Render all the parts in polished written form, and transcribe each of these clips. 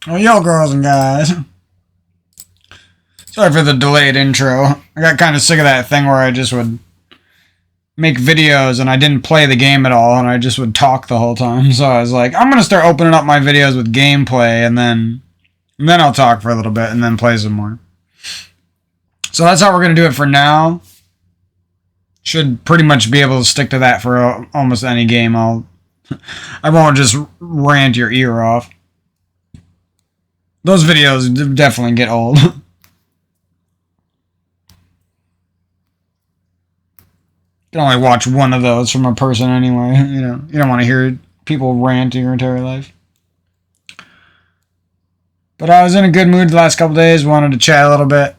Oh, yo, girls and guys. Sorry for the delayed intro. I got kind of sick of that thing where I just would make videos and I didn't play the game at all and I just would talk the whole time. So I was like, I'm going to start opening up my videos with gameplay and then I'll talk for a little bit and then play some more. So that's how we're going to do it for now. Should pretty much be able to stick to that for almost any game. I won't just rant your ear off. Those videos definitely get old. You can only watch one of those from a person anyway. You know, you don't want to hear people rant your entire life. But I was in a good mood the last couple days. Wanted to chat a little bit.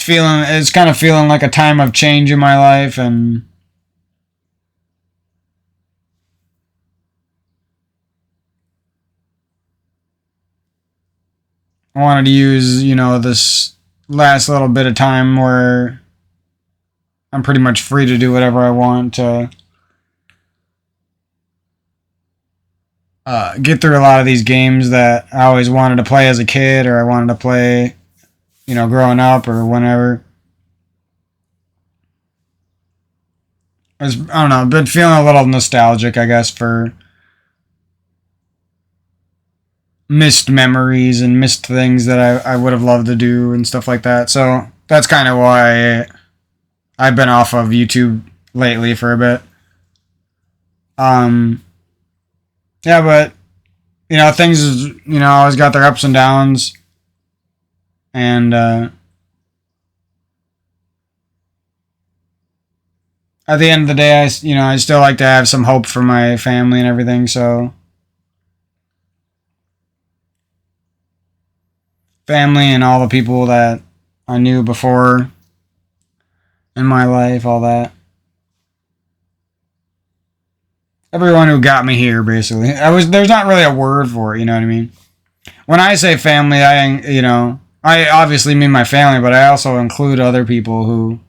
It's kind of feeling like a time of change in my life, and I wanted to use, this last little bit of time where I'm pretty much free to do whatever I want to get through a lot of these games that I always wanted to play as a kid, or I wanted to play, growing up or whenever. I don't know, I've been feeling a little nostalgic, I guess, for missed memories and missed things that I would have loved to do and stuff like that. So that's kind of why I've been off of YouTube lately for a bit. Yeah, but, things, always got their ups and downs. And, at the end of the day, I still like to have some hope for my family and everything, so. Family and all the people that I knew before in my life, all that. Everyone who got me here, basically. There's not really a word for it, you know what I mean? When I say family, I obviously mean my family, but I also include other people who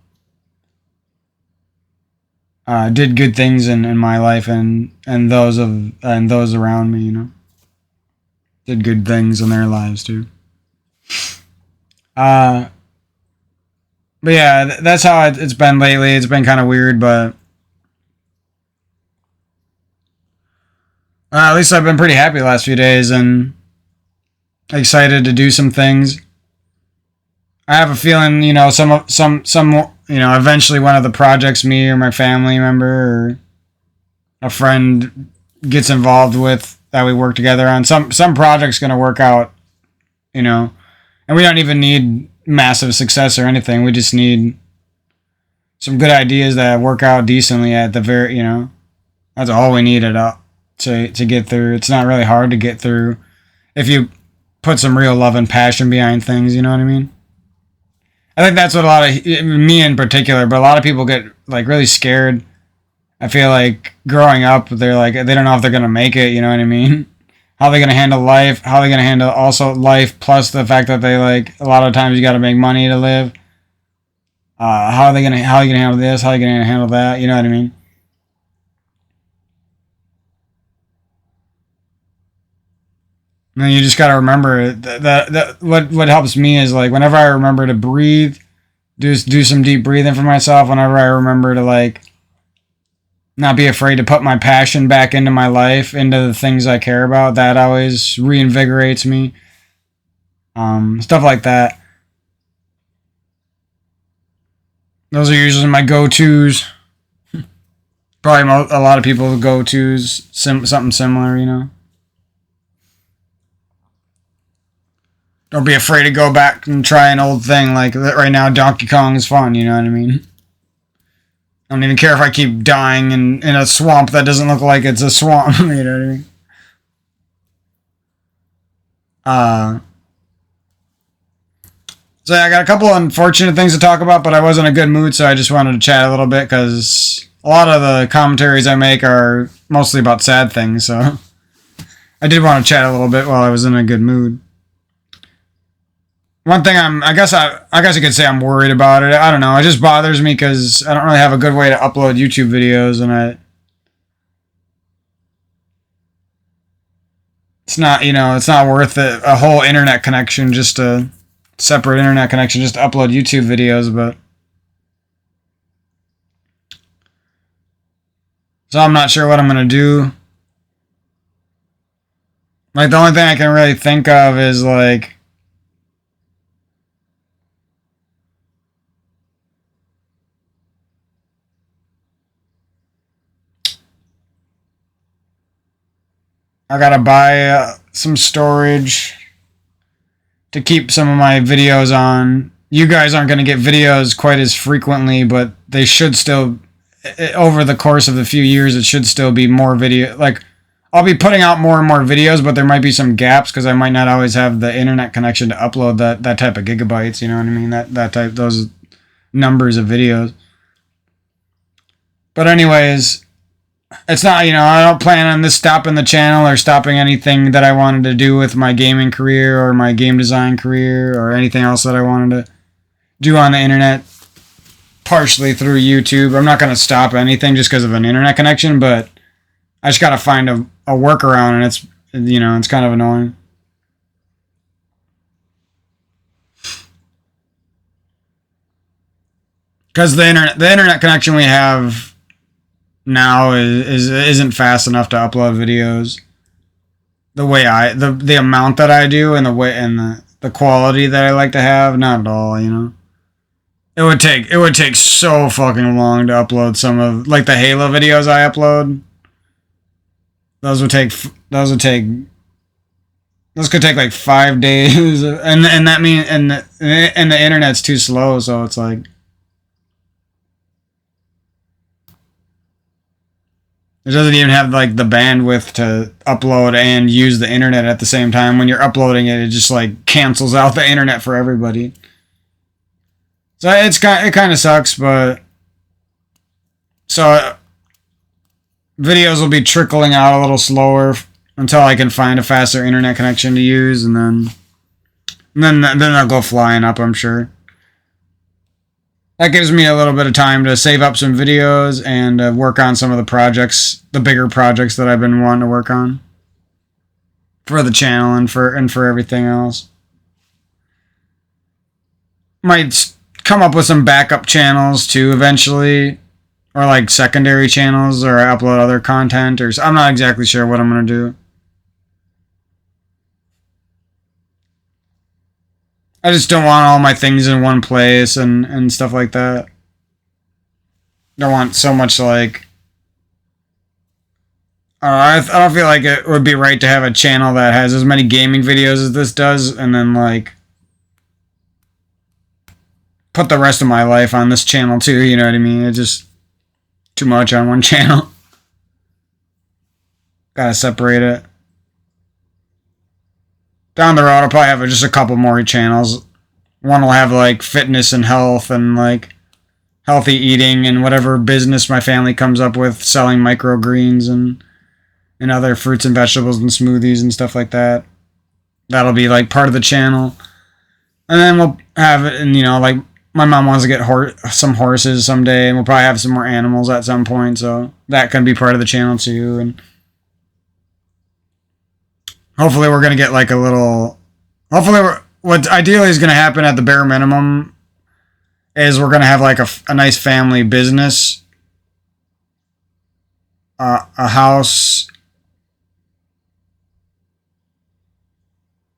did good things in my life and those around me, did good things in their lives too. But yeah, that's how it's been lately. It's been kind of weird, but at least I've been pretty happy the last few days and excited to do some things. I have a feeling, eventually one of the projects me or my family member or a friend gets involved with that we work together on, some project's going to work out, and we don't even need massive success or anything. We just need some good ideas that work out decently at the very, that's all we need to get through. It's not really hard to get through if you put some real love and passion behind things, you know what I mean? I think that's what a lot of, me in particular, but a lot of people get like really scared. I feel like growing up, they're like, they don't know if they're going to make it, you know what I mean? How are they going to handle life? How are they going to handle also life plus the fact that they like, a lot of times you got to make money to live. How are you going to handle this? How are you going to handle that? You know what I mean? And then you just got to remember that what helps me is like whenever I remember to breathe, do some deep breathing for myself. Whenever I remember to like not be afraid to put my passion back into my life, into the things I care about, that always reinvigorates me. Stuff like that. Those are usually my go-tos. Probably a lot of people's go-tos, something similar, Don't be afraid to go back and try an old thing. Like right now, Donkey Kong is fun, you know what I mean? I don't even care if I keep dying in a swamp that doesn't look like it's a swamp, you know what I mean? So yeah, I got a couple unfortunate things to talk about, but I was in a good mood, so I just wanted to chat a little bit, because a lot of the commentaries I make are mostly about sad things, so I did want to chat a little bit while I was in a good mood. One thing I guess I could say I'm worried about it. I don't know. It just bothers me because I don't really have a good way to upload YouTube videos, and it's not, it's not worth it. A whole internet connection, just a separate internet connection, just to upload YouTube videos. But so I'm not sure what I'm gonna do. Like the only thing I can really think of is like I gotta buy some storage to keep some of my videos on. You guys aren't gonna get videos quite as frequently, but they should still, over the course of a few years, it should still be more video. Like I'll be putting out more and more videos, but there might be some gaps because I might not always have the internet connection to upload that type of gigabytes. You know what I mean? That type, those numbers of videos. But anyways, it's not, I don't plan on this stopping the channel or stopping anything that I wanted to do with my gaming career or my game design career or anything else that I wanted to do on the internet, partially through YouTube. I'm not going to stop anything just because of an internet connection, but I just got to find a workaround, and it's kind of annoying. Because the internet connection we have now isn't fast enough to upload videos the way the amount that I do, and the way and the quality that I like to have. Not at all. It would take so fucking long to upload some of, like, the Halo videos I upload. Those could take like 5 days, and that means and the internet's too slow, so it's like it doesn't even have like the bandwidth to upload and use the internet at the same time. When you're uploading it, it just like cancels out the internet for everybody. So it kind of sucks, but so videos will be trickling out a little slower until I can find a faster internet connection to use, and then they'll go flying up, I'm sure. That gives me a little bit of time to save up some videos and work on some of the bigger projects that I've been wanting to work on for the channel and for everything else. Might come up with some backup channels too eventually, or like secondary channels, or upload other content, or I'm not exactly sure what I'm gonna do. I just don't want all my things in one place and stuff like that. Don't want so much like... I don't feel like it would be right to have a channel that has as many gaming videos as this does, and then like put the rest of my life on this channel too, you know what I mean? It's just too much on one channel. Gotta separate it. Down the road, I'll probably have just a couple more channels. One will have like fitness and health and like healthy eating and whatever business my family comes up with, selling microgreens and other fruits and vegetables and smoothies and stuff like that. That'll be like part of the channel. And then we'll have it, and like my mom wants to get some horses someday, and we'll probably have some more animals at some point, so that can be part of the channel too. And hopefully we're going to get like a little... What ideally is going to happen at the bare minimum is we're going to have like a nice family business, a house.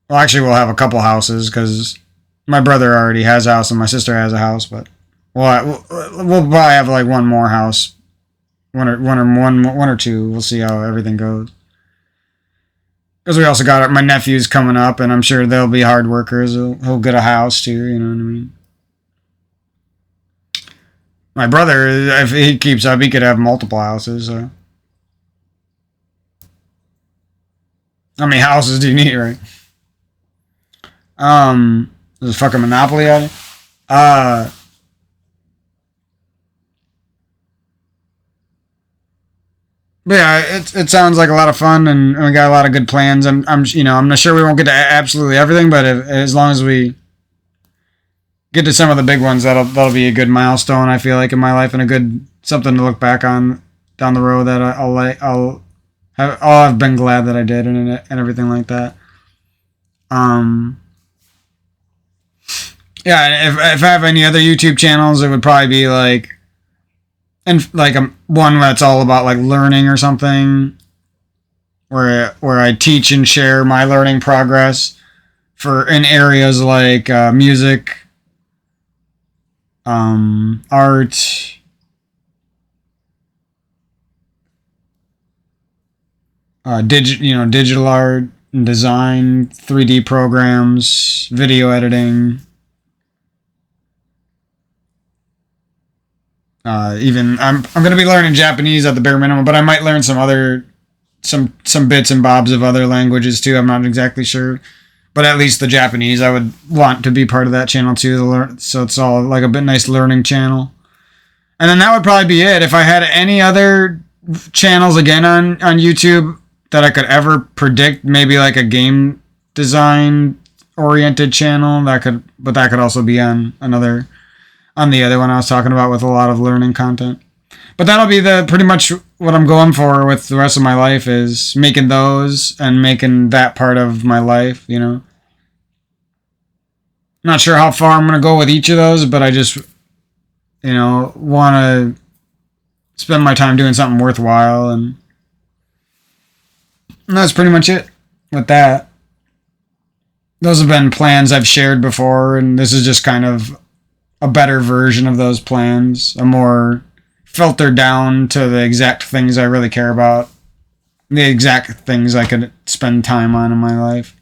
Well, actually, we'll have a couple houses because my brother already has a house and my sister has a house, but we'll probably have like one more house, one or two. We'll see how everything goes. Because we also got my nephews coming up, and I'm sure they'll be hard workers. He'll get a house too, you know what I mean? My brother, if he keeps up, he could have multiple houses. So. How many houses do you need, right? There's a fucking Monopoly out here. But yeah, it sounds like a lot of fun, and we got a lot of good plans. I'm not sure we won't get to absolutely everything, but as long as we get to some of the big ones, that'll be a good milestone. I feel like in my life, and a good something to look back on down the road that I'll have been glad that I did and everything like that. Um, yeah, if I have any other YouTube channels, it would probably be like, and like one that's all about like learning or something, where I teach and share my learning progress for in areas like music, art, digital art and design, 3D programs, video editing. Even I'm gonna be learning Japanese at the bare minimum, but I might learn some bits and bobs of other languages too. I'm not exactly sure, but at least the Japanese I would want to be part of that channel too to learn. So it's all like a bit nice learning channel. And then that would probably be it. If I had any other channels again on YouTube that I could ever predict, maybe like a game design oriented channel but that could also be on the other one I was talking about with a lot of learning content. But that'll be the pretty much what I'm going for with the rest of my life, is making those and making that part of my life, Not sure how far I'm going to go with each of those, but I just, want to spend my time doing something worthwhile, and that's pretty much it with that. Those have been plans I've shared before, and this is just kind of a better version of those plans, a more filtered down to the exact things I really care about, the exact things I could spend time on in my life.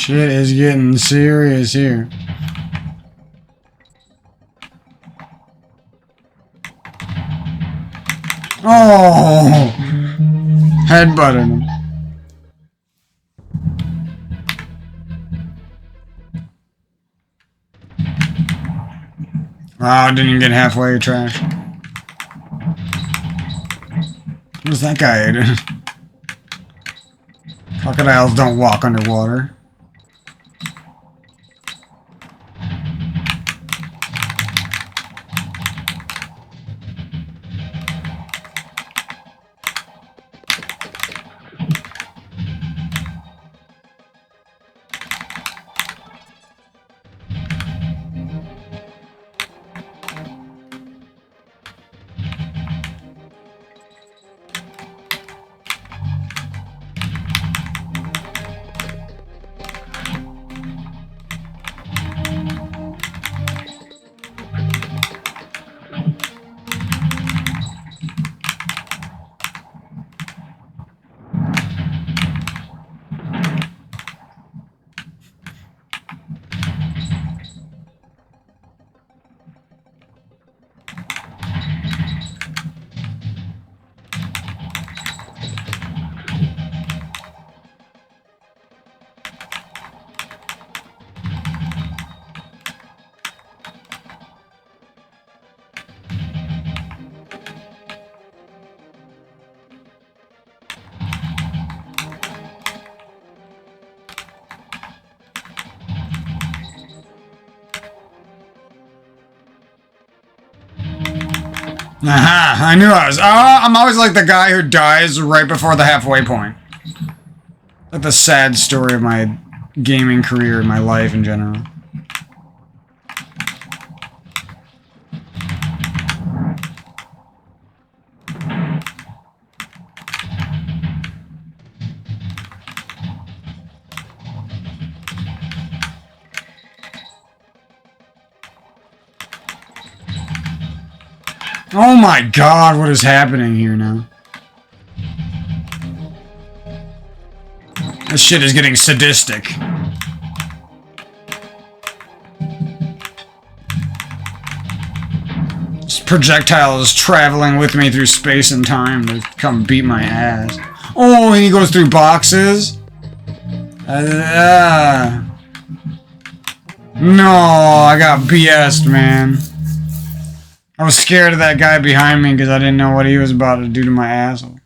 Shit is getting serious here. Oh! Headbutted him. Oh, didn't even get halfway, trash. What's that guy doing? Crocodiles don't walk underwater. Aha! I knew I was. I'm always like the guy who dies right before the halfway point. Like the sad story of my gaming career and my life in general. Oh my god, what is happening here now? This shit is getting sadistic. This projectile is traveling with me through space and time to come beat my ass. Oh, and he goes through boxes? No, I got BS'd, man. I was scared of that guy behind me because I didn't know what he was about to do to my asshole.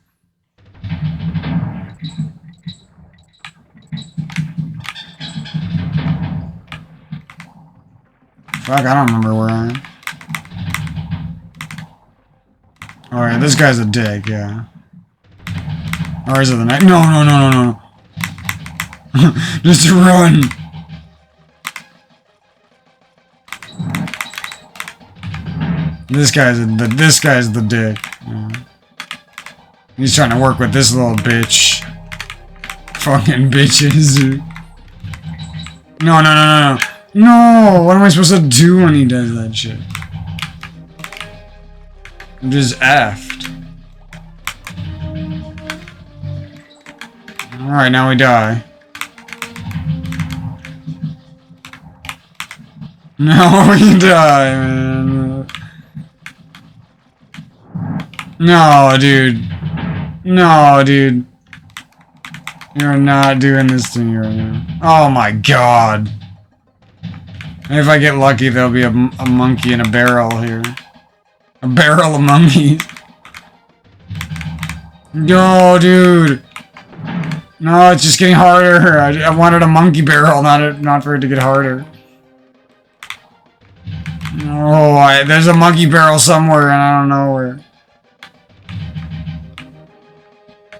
Fuck, I don't remember where I am. Alright, this guy's a dick, yeah. Or is it the next? No, no, no, no, no. Just run. This guy's the dick. Yeah. He's trying to work with this little bitch. Fucking bitches. No, no, no, no, no. No! What am I supposed to do when he does that shit? I'm just effed. Alright, now we die. No, we die, man. No, dude. No, dude. You're not doing this to me right now. Oh my god. If I get lucky, there'll be a monkey in a barrel here. A barrel of monkeys. No, dude. No, it's just getting harder. I wanted a monkey barrel, not for it to get harder. No, there's a monkey barrel somewhere, and I don't know where.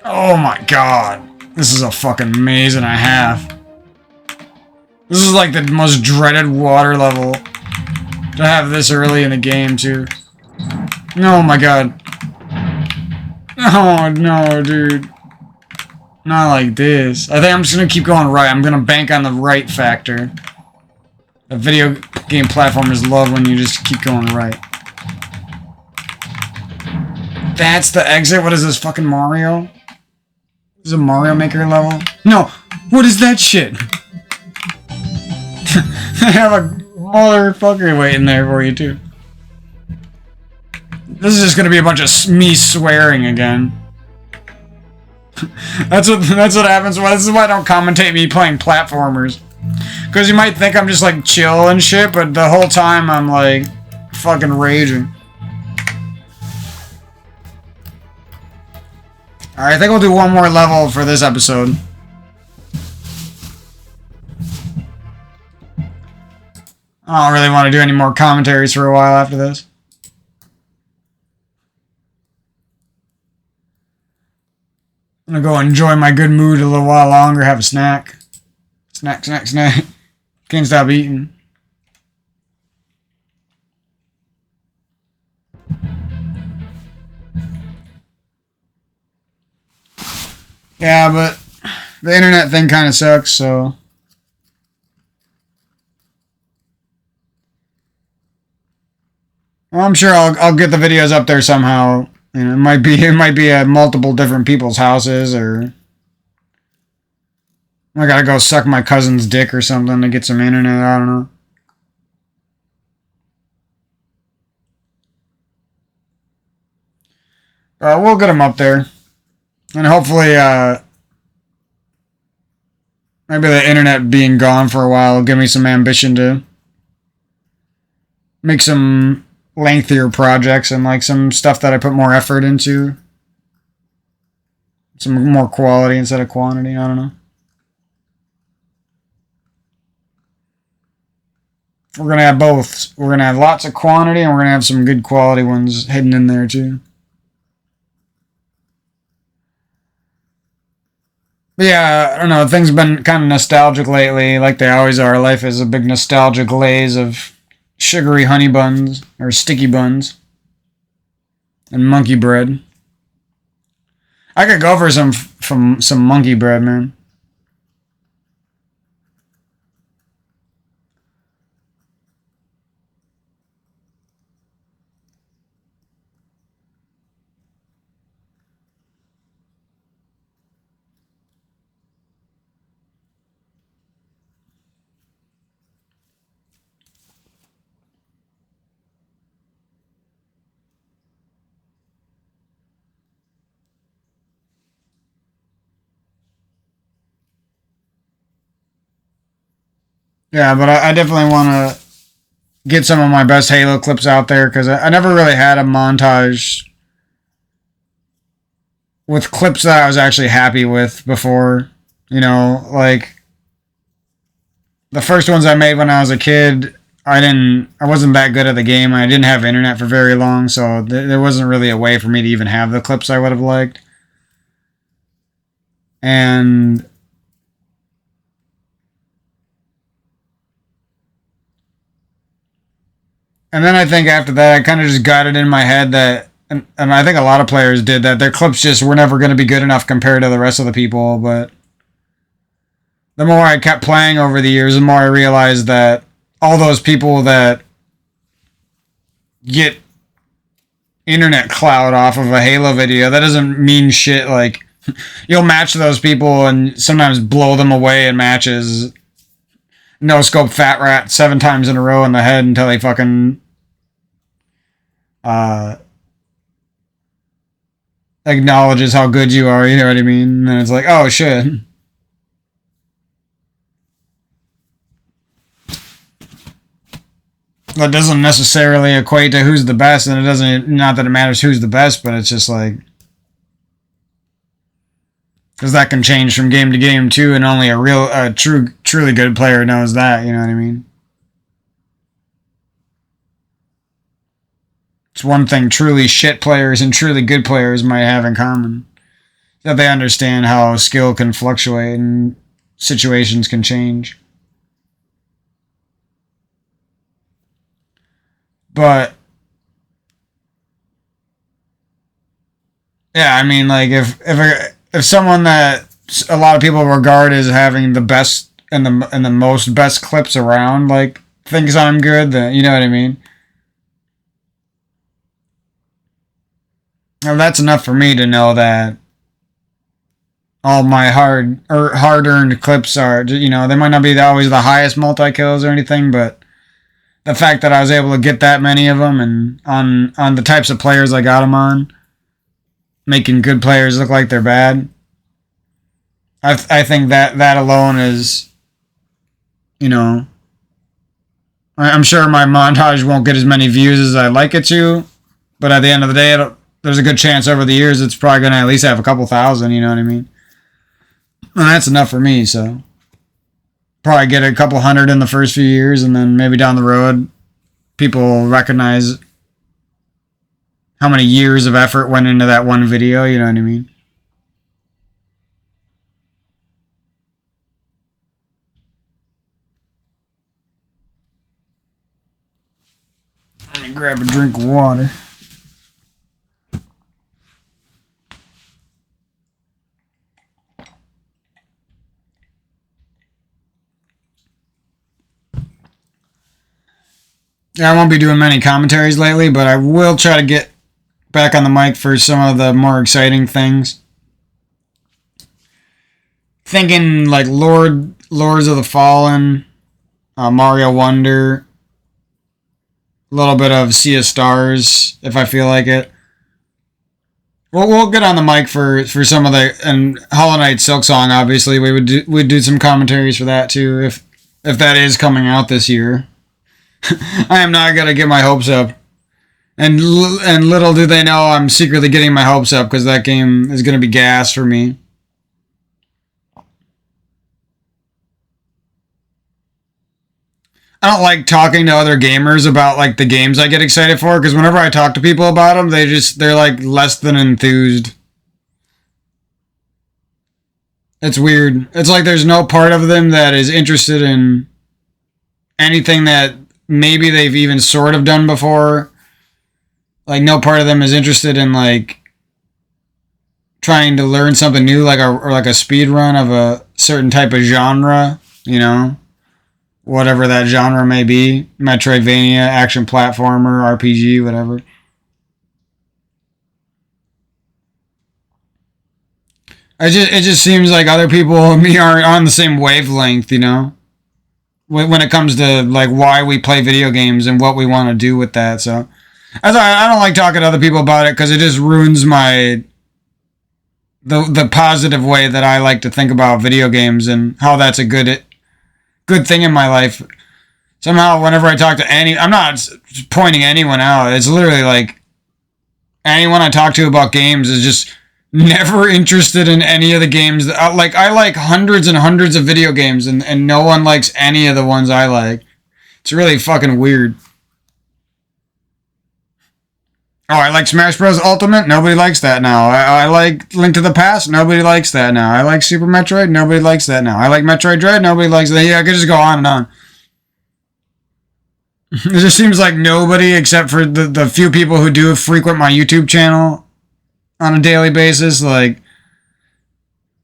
Oh my god. This is a fucking maze and a half. This is like the most dreaded water level. To have this early in the game, too. Oh my god. Oh no, dude. Not like this. I think I'm just gonna keep going right. I'm gonna bank on the right factor. The video game platformers love when you just keep going right. That's the exit? What is this, fucking Mario? This is a Mario Maker level? No! What is that shit? I have a motherfucker waiting there for you, too. This is just gonna be a bunch of me swearing again. That's what happens. This is why I don't commentate me playing platformers. Because you might think I'm just like chill and shit, but the whole time I'm like fucking raging. Alright, I think we'll do one more level for this episode. I don't really want to do any more commentaries for a while after this. I'm gonna go enjoy my good mood a little while longer, have a snack. Snack, snack, snack. Can't stop eating. Yeah, but the internet thing kind of sucks, so... Well, I'm sure I'll get the videos up there somehow. You know, it might be at multiple different people's houses, or I gotta go suck my cousin's dick or something to get some internet. I don't know. We'll get them up there, and hopefully, maybe the internet being gone for a while will give me some ambition to make some lengthier projects and like some stuff that I put more effort into. Some more quality instead of quantity, I don't know. We're gonna have both. We're gonna have lots of quantity, and we're gonna have some good quality ones hidden in there too. But yeah, I don't know. Things have been kind of nostalgic lately, like they always are. Life is a big nostalgic glaze of sugary honey buns or sticky buns and monkey bread. I could go for some monkey bread, man. Yeah, but I definitely want to get some of my best Halo clips out there because I never really had a montage with clips that I was actually happy with before. You know, like the first ones I made when I was a kid, I wasn't that good at the game. I didn't have internet for very long, so there wasn't really a way for me to even have the clips I would have liked. And then I think after that, I kind of just got it in my head that, and I think a lot of players did that. Their clips just were never going to be good enough compared to the rest of the people. But the more I kept playing over the years, the more I realized that all those people that get internet clout off of a Halo video, that doesn't mean shit. Like, you'll match those people and sometimes blow them away in matches. No scope fat rat 7 times in a row in the head until he fucking uh, acknowledges how good you are. You know what I mean? And it's like, oh shit. That doesn't necessarily equate to who's the best, and it doesn't. Not that it matters who's the best, but it's just like because that can change from game to game too, and only truly good player knows that. You know what I mean? It's one thing truly shit players and truly good players might have in common. That they understand how skill can fluctuate and situations can change. But yeah, I mean, like if someone that a lot of people regard as having the best and the most best clips around, like thinks I'm good, then you know what I mean. Well, that's enough for me to know that all my hard earned clips are, you know, they might not be always the highest multi kills or anything, but the fact that I was able to get that many of them and on the types of players I got them on, making good players look like they're bad. I think that alone is, you know, I'm sure my montage won't get as many views as I'd like it to, but at the end of the day, there's a good chance over the years it's probably going to at least have a couple thousand, you know what I mean? And that's enough for me, so probably get a couple hundred in the first few years, and then maybe down the road, people recognize how many years of effort went into that one video, you know what I mean? Let me grab a drink of water. Yeah, I won't be doing many commentaries lately, but I will try to get back on the mic for some of the more exciting things. Thinking like Lords of the Fallen, Mario Wonder, a little bit of Sea of Stars if I feel like it. We'll get on the mic for some of the and Hollow Knight Silksong. Obviously, we'd do some commentaries for that too if that is coming out this year. I am not gonna get my hopes up, and little do they know I'm secretly getting my hopes up because that game is gonna be gas for me. I don't like talking to other gamers about like the games I get excited for, because whenever I talk to people about them, they're like less than enthused. It's weird. It's like there's no part of them that is interested in anything that maybe they've even sort of done before. Like no part of them is interested in like trying to learn something new, like a speed run of a certain type of genre, you know, whatever that genre may be, Metroidvania, action platformer, RPG, whatever. It just seems like other people and me aren't on the same wavelength, you know, when it comes to like why we play video games and what we want to do with that. So I don't like talking to other people about it because it just ruins my the positive way that I like to think about video games and how that's a good thing in my life. Somehow, whenever I talk to I'm not pointing anyone out. It's literally like anyone I talk to about games is just never interested in any of the games. Like I like hundreds and hundreds of video games, and no one likes any of the ones I like. It's really fucking weird. Oh, I like Smash Bros. Ultimate. Nobody likes that now. I like Link to the Past. Nobody likes that now. I like Super Metroid. Nobody likes that now. I like Metroid Dread. Nobody likes that. Yeah, I could just go on and on. It just seems like nobody, except for the few people who do frequent my YouTube channel on a daily basis, like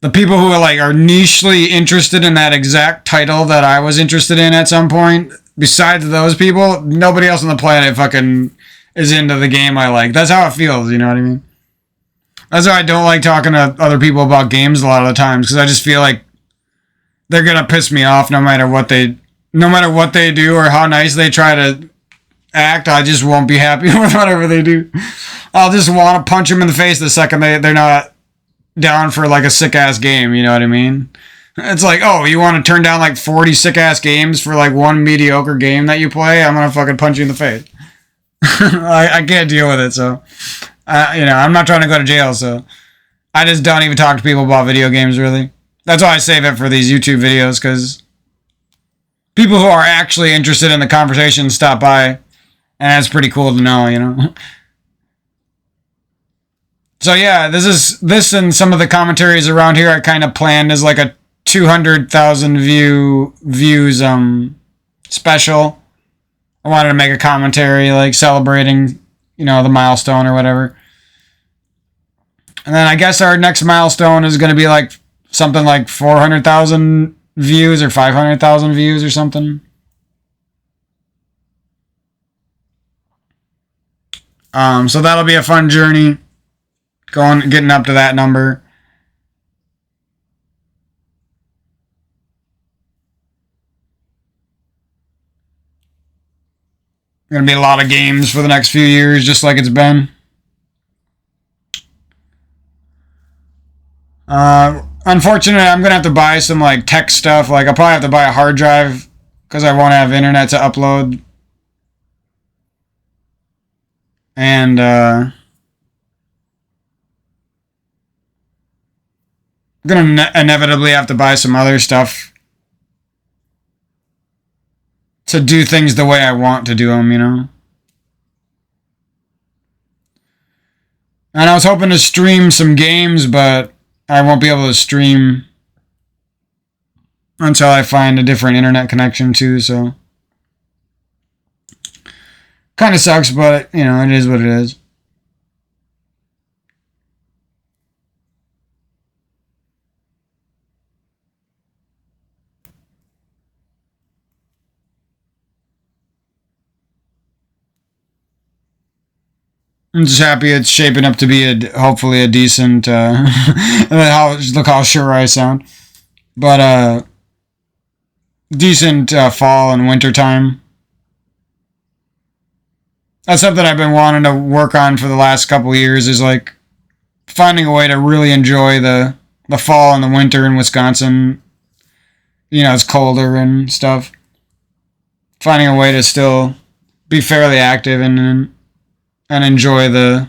the people who are nichely interested in that exact title that I was interested in at some point. Besides those people, nobody else on the planet fucking is into the game I like. That's how it feels, you know what I mean? That's why I don't like talking to other people about games a lot of the times, because I just feel like they're gonna piss me off no matter what they do or how nice they try to act. I just won't be happy with whatever they do. I'll just want to punch them in the face the second they're not down for like a sick ass game, you know what I mean? It's like, oh, you want to turn down like 40 sick ass games for like one mediocre game that you play? I'm gonna fucking punch you in the face. I can't deal with it, so I'm not trying to go to jail, so I just don't even talk to people about video games, really. That's why I save it for these YouTube videos, because people who are actually interested in the conversation stop by, and that's pretty cool to know, you know. So yeah, this and some of the commentaries around here I kind of planned as like a 200,000 views special. I wanted to make a commentary like celebrating, the milestone or whatever. And then I guess our next milestone is going to be like something like 400,000 views or 500,000 views or something. So that'll be a fun journey, getting up to that number. Gonna be a lot of games for the next few years, just like it's been. Unfortunately, I'm gonna have to buy some like tech stuff. Like I'll probably have to buy a hard drive because I won't have internet to upload. And I'm gonna inevitably have to buy some other stuff to do things the way I want to do them, And I was hoping to stream some games, but I won't be able to stream until I find a different internet connection too, so kind of sucks, but it is what it is. I'm just happy it's shaping up to be hopefully a decent look how sure I sound. But decent fall and winter time. That's something I've been wanting to work on for the last couple of years, is like finding a way to really enjoy the fall and the winter in Wisconsin. It's colder and stuff. Finding a way to still be fairly active and enjoy I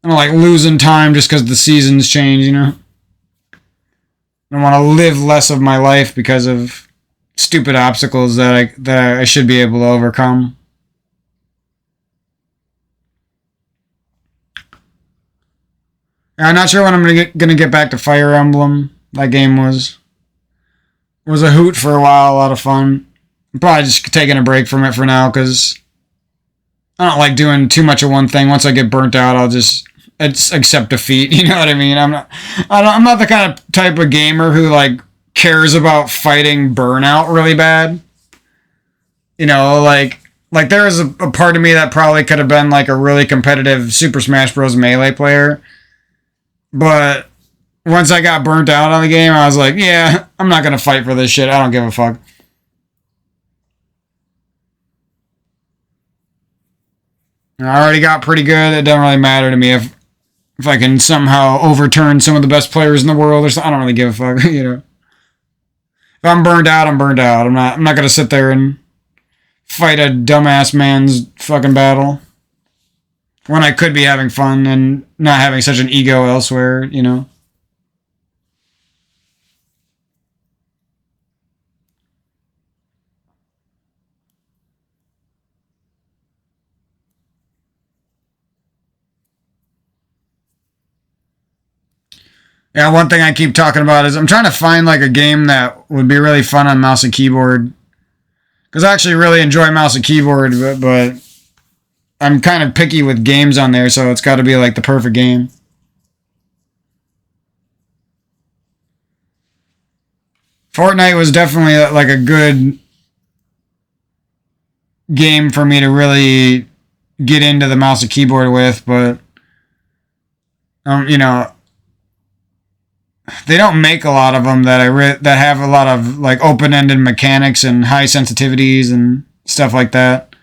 don't like losing time just because the seasons change, I don't want to live less of my life because of stupid obstacles that I should be able to overcome. I'm not sure when I'm gonna get back to Fire Emblem. That game was a hoot for a while, a lot of fun. I'm probably just taking a break from it for now because I don't like doing too much of one thing. Once I get burnt out, I'll just accept defeat. You know what I mean? I'm not the kind of type of gamer who like cares about fighting burnout really bad. You know, like there is a part of me that probably could have been like a really competitive Super Smash Bros. Melee player, but once I got burnt out on the game, I was like, yeah, I'm not gonna fight for this shit. I don't give a fuck. I already got pretty good. It doesn't really matter to me if I can somehow overturn some of the best players in the world or something. I don't really give a fuck, you know. If I'm burned out, I'm burned out. I'm not gonna sit there and fight a dumbass man's fucking battle when I could be having fun and not having such an ego elsewhere, you know. Yeah, one thing I keep talking about is I'm trying to find like a game that would be really fun on mouse and keyboard. Because I actually really enjoy mouse and keyboard, but I'm kind of picky with games on there, so it's got to be like the perfect game. Fortnite was definitely like a good game for me to really get into the mouse and keyboard with, but you know, they don't make a lot of them that have a lot of like open-ended mechanics and high sensitivities and stuff like that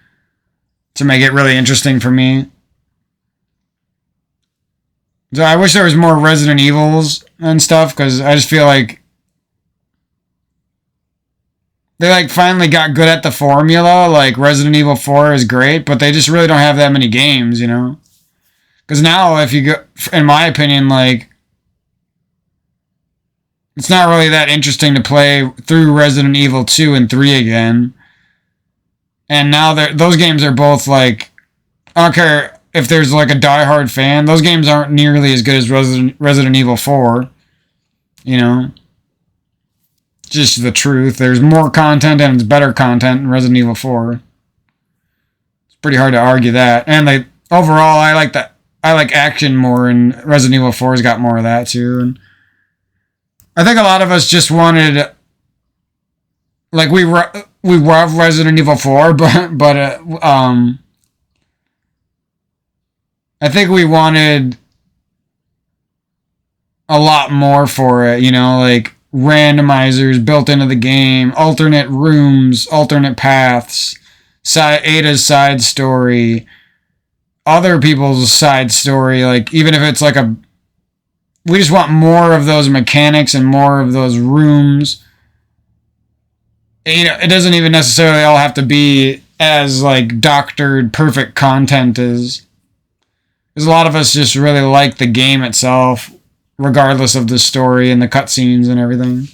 to make it really interesting for me. So I wish there was more Resident Evils and stuff because I just feel like they like finally got good at the formula. Like Resident Evil 4 is great, but they just really don't have that many games, you know. Because now, if you go, in my opinion, like it's not really that interesting to play through Resident Evil 2 and 3 again. And now those games are both like, I don't care if there's like a diehard fan, those games aren't nearly as good as Resident Evil 4. You know? Just the truth. There's more content and it's better content in Resident Evil 4. It's pretty hard to argue that. And overall, I like that. I like action more, and Resident Evil 4's got more of that too. And I think a lot of us just wanted, like we love Resident Evil 4, but I think we wanted a lot more for it, you know, like randomizers built into the game, alternate rooms, alternate paths, Ada's side story, other people's side story, like even if it's like we just want more of those mechanics and more of those rooms. You know, it doesn't even necessarily all have to be as like doctored perfect content as. Because a lot of us just really like the game itself, regardless of the story and the cutscenes and everything.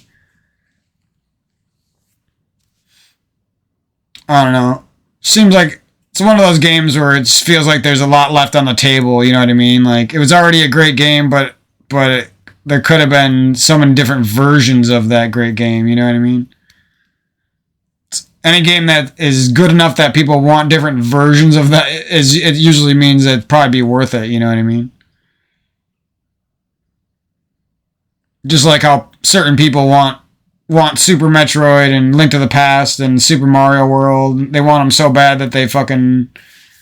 I don't know. Seems like it's one of those games where it feels like there's a lot left on the table, you know what I mean? Like, it was already a great game, but there could have been so many different versions of that great game, you know what I mean? Any game that is good enough that people want different versions of that, it usually means that it'd probably be worth it, you know what I mean? Just like how certain people want Super Metroid and Link to the Past and Super Mario World. They want them so bad that they fucking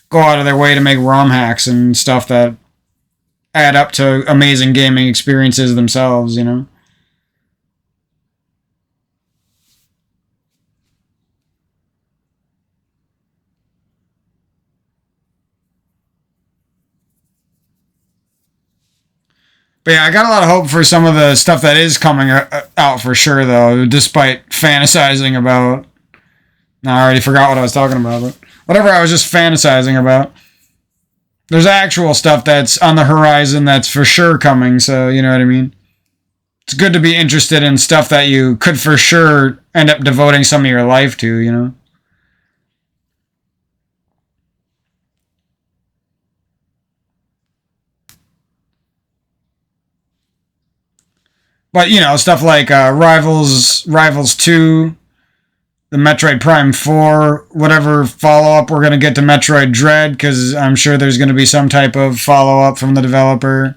go out of their way to make ROM hacks and stuff that add up to amazing gaming experiences themselves, you know? But yeah, I got a lot of hope for some of the stuff that is coming out for sure, though, despite fantasizing about. No, I already forgot what I was talking about, but whatever I was just fantasizing about. There's actual stuff that's on the horizon that's for sure coming, so you know what I mean? it's good to be interested in stuff that you could for sure end up devoting some of your life to, you know? But, you know, stuff like Rivals 2, the Metroid Prime 4, whatever follow up we're going to get to Metroid Dread, because I'm sure there's going to be some type of follow up from the developer.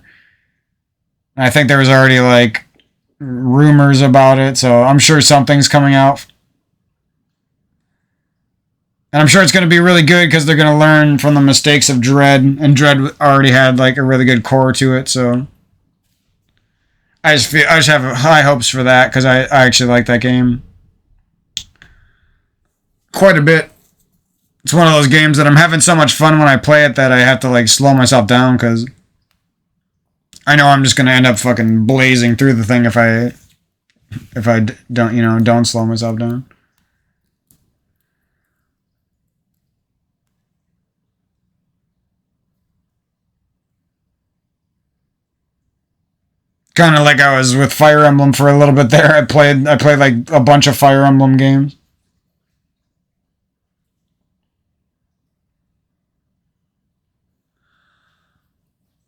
I think there was already like rumors about it, so I'm sure something's coming out. And I'm sure it's going to be really good because they're going to learn from the mistakes of Dread, and Dread already had like a really good core to it, so I just have high hopes for that because I actually like that game quite a bit. It's one of those games that I'm having so much fun when I play it that I have to like slow myself down because I know I'm just gonna end up fucking blazing through the thing if I don't slow myself down. Kind of like I was with Fire Emblem for a little bit there. I played like a bunch of Fire Emblem games.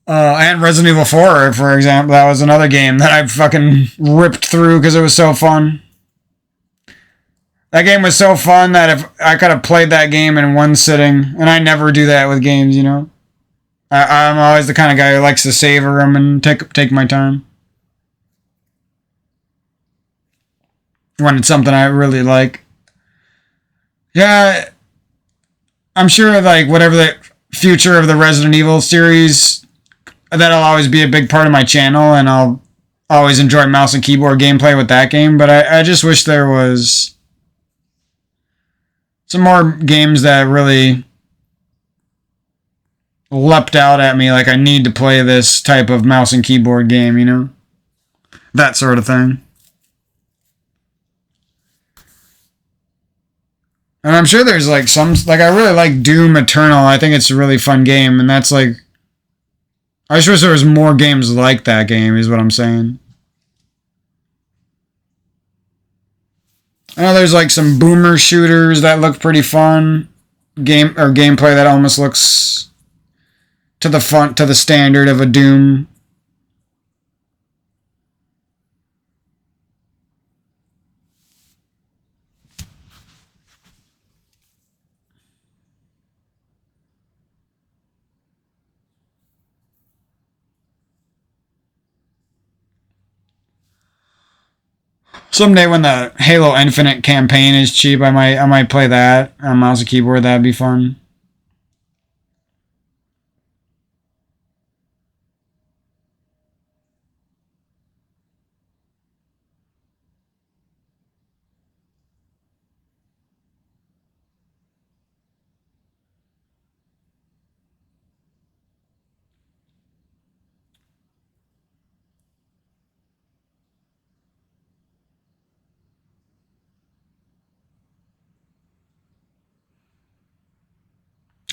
And Resident Evil 4, for example, that was another game that I fucking ripped through because it was so fun. That game was so fun that if I could have played that game in one sitting, and I never do that with games, you know. I'm always the kind of guy who likes to savor them and take my time when it's something I really like. Yeah, I'm sure like whatever the future of the Resident Evil series, that'll always be a big part of my channel, and I'll always enjoy mouse and keyboard gameplay with that game. But I just wish there was some more games that really leapt out at me like I need to play this type of mouse and keyboard game, you know? That sort of thing. And I'm sure there's like some, like I really like Doom Eternal. I think it's a really fun game, and that's like, I just wish there was more games like that game, is what I'm saying. I know there's like some boomer shooters that look pretty fun. Gameplay that almost looks to the standard of a Doom. Someday when the Halo Infinite campaign is cheap, I might play that on mouse and keyboard. That'd be fun.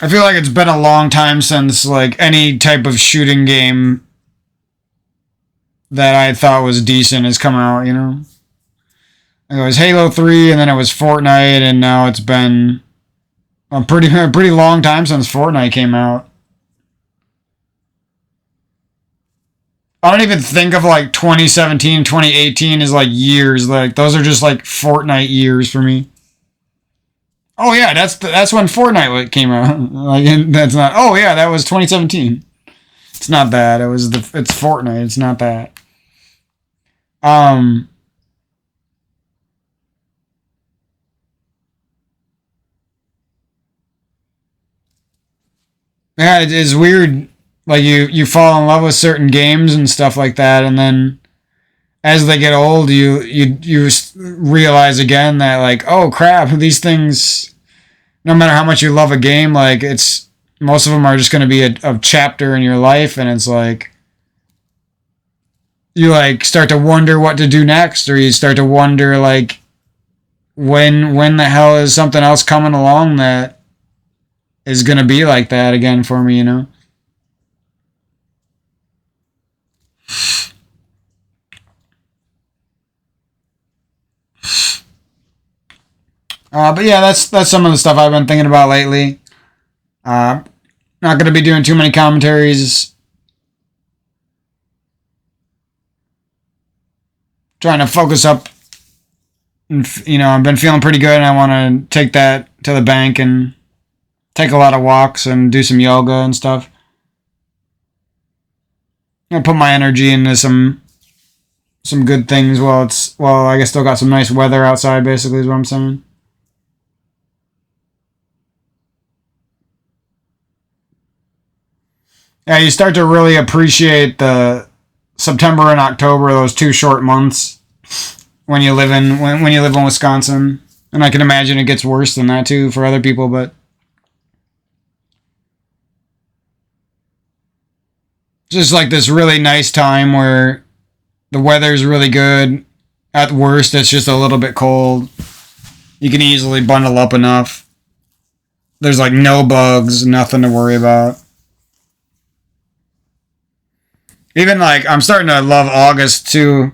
I feel like it's been a long time since like any type of shooting game that I thought was decent has come out, you know? It was Halo 3, and then it was Fortnite, and now it's been a pretty long time since Fortnite came out. I don't even think of like 2017, 2018 as like years. Like those are just like Fortnite years for me. Oh yeah, that's when Fortnite came out. Like that's not. Oh yeah, that was 2017. It's not that. It's Fortnite. It's not that. Um, yeah, it is weird. Like you fall in love with certain games and stuff like that, and then as they get old, you realize again that like, oh crap, these things. No matter how much you love a game, like it's most of them are just going to be a chapter in your life, and it's like you like start to wonder what to do next, or you start to wonder like when the hell is something else coming along that is going to be like that again for me, you know? But yeah, that's some of the stuff I've been thinking about lately. Uh, Not gonna be doing too many commentaries. Trying to focus up. And, I've been feeling pretty good, and I want to take that to the bank and take a lot of walks and do some yoga and stuff. I put my energy into some good things while I guess still got some nice weather outside. Basically, is what I'm saying. Yeah, you start to really appreciate the September and October, those two short months when you live in Wisconsin. And I can imagine it gets worse than that too for other people, but just like this really nice time where the weather's really good. At worst, it's just a little bit cold. You can easily bundle up enough. There's like no bugs, nothing to worry about. Even like I'm starting to love August too.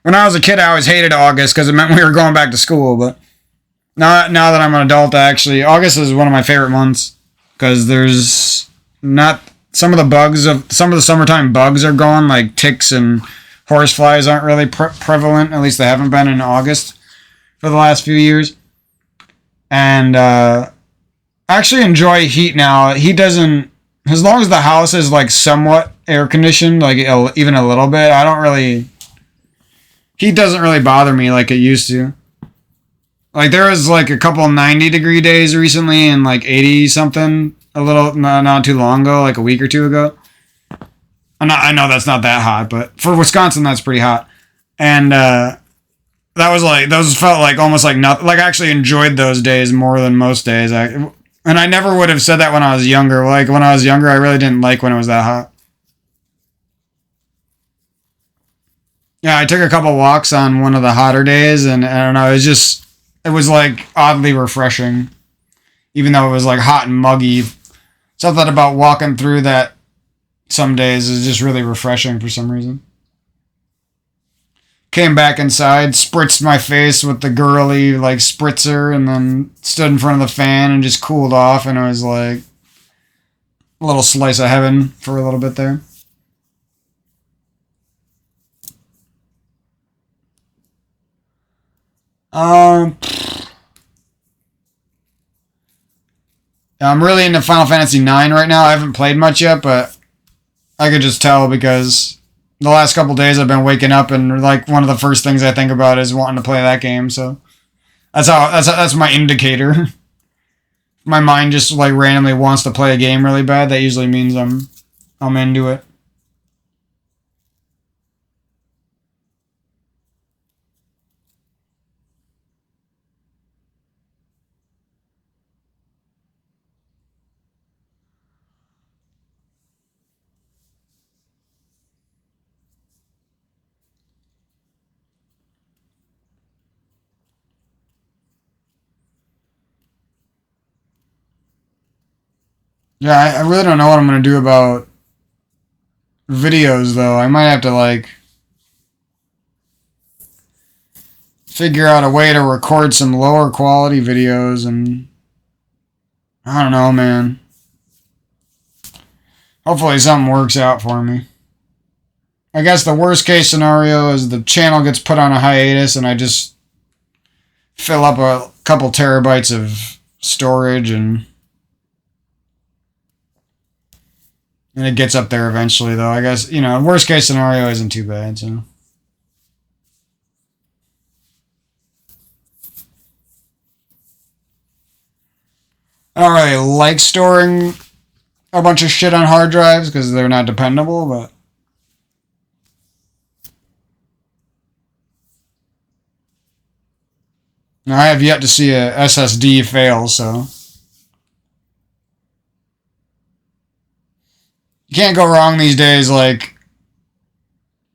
When I was a kid, I always hated August because it meant we were going back to school. But now that I'm an adult, August is one of my favorite months because there's not some of the summertime bugs are gone, like ticks and horseflies aren't really prevalent. At least they haven't been in August for the last few years. And I actually enjoy heat now. Heat doesn't, as long as the house is like somewhat air conditioned, like even a little bit. I don't really, heat doesn't really bother me like it used to. Like there was like a couple 90-degree days recently and like 80 something a little not too long ago, like a week or two ago. I know that's not that hot, but for Wisconsin that's pretty hot. And that was like those felt like almost like nothing. Like I actually enjoyed those days more than most days. And I never would have said that when I was younger. Like when I was younger, I really didn't like when it was that hot. Yeah, I took a couple walks on one of the hotter days, and I don't know, it was like oddly refreshing, even though it was like hot and muggy. Something about walking through that some days is just really refreshing for some reason. Came back inside, spritzed my face with the girly like spritzer, and then stood in front of the fan and just cooled off, and it was like a little slice of heaven for a little bit there. Um, I'm really into Final Fantasy IX right now. I haven't played much yet, but I could just tell because the last couple days I've been waking up and like one of the first things I think about is wanting to play that game. So that's my indicator. My mind just like randomly wants to play a game really bad. That usually means I'm into it. Yeah, I really don't know what I'm gonna do about videos though. I might have to like figure out a way to record some lower quality videos and I don't know, man. Hopefully something works out for me. I guess the worst case scenario is the channel gets put on a hiatus and I just fill up a couple terabytes of storage and it gets up there eventually though. I guess, worst case scenario isn't too bad, so. I don't really like storing a bunch of shit on hard drives because they're not dependable, but I have yet to see a SSD fail, so you can't go wrong these days. Like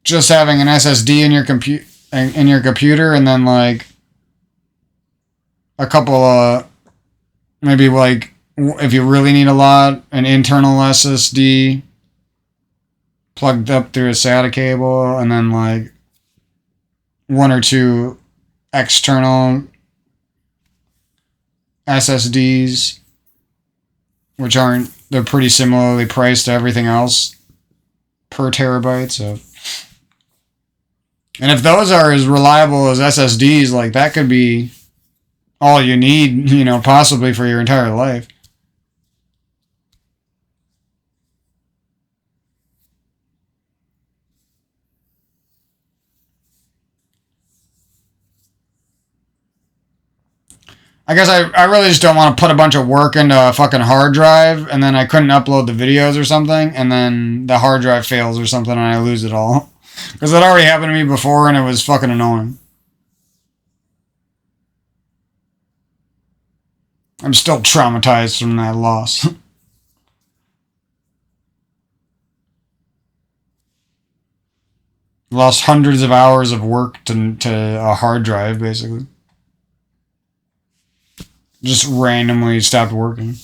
just having an SSD in your computer, and then like a couple of maybe like if you really need a lot, an internal SSD plugged up through a SATA cable, and then like one or two external SSDs, which aren't, they're pretty similarly priced to everything else per terabyte. So, and if those are as reliable as SSDs, like that could be all you need, possibly for your entire life. I guess I really just don't want to put a bunch of work into a fucking hard drive, and then I couldn't upload the videos or something, and then the hard drive fails or something, and I lose it all. Because that already happened to me before, and it was fucking annoying. I'm still traumatized from that loss. Lost hundreds of hours of work to a hard drive, basically. Just randomly stopped working.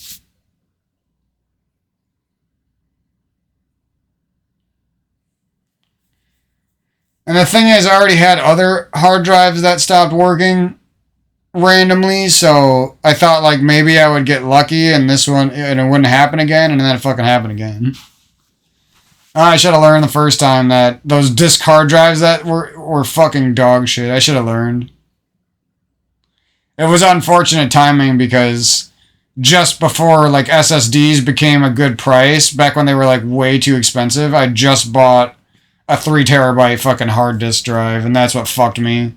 And the thing is, I already had other hard drives that stopped working randomly, so I thought like maybe I would get lucky and this one, and it wouldn't happen again, and then it fucking happened again. I should have learned the first time that those disk hard drives that were fucking dog shit. I should have learned. It was unfortunate timing because just before like SSDs became a good price, back when they were like way too expensive, I just bought a 3 terabyte fucking hard disk drive, and that's what fucked me.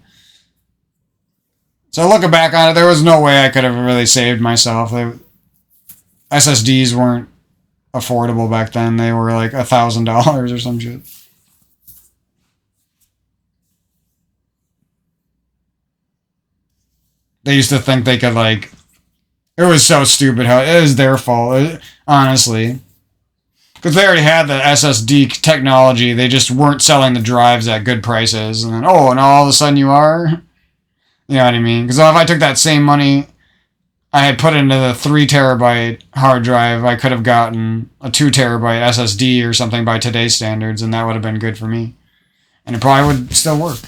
So looking back on it, there was no way I could have really saved myself. SSDs weren't affordable back then. They were like $1,000 or some shit. They used to think they could like. It was so stupid how it was their fault, honestly. Because they already had the SSD technology. They just weren't selling the drives at good prices. And then, and all of a sudden you are? You know what I mean? Because if I took that same money I had put into the 3 terabyte hard drive, I could have gotten a 2 terabyte SSD or something by today's standards, and that would have been good for me. And it probably would still work.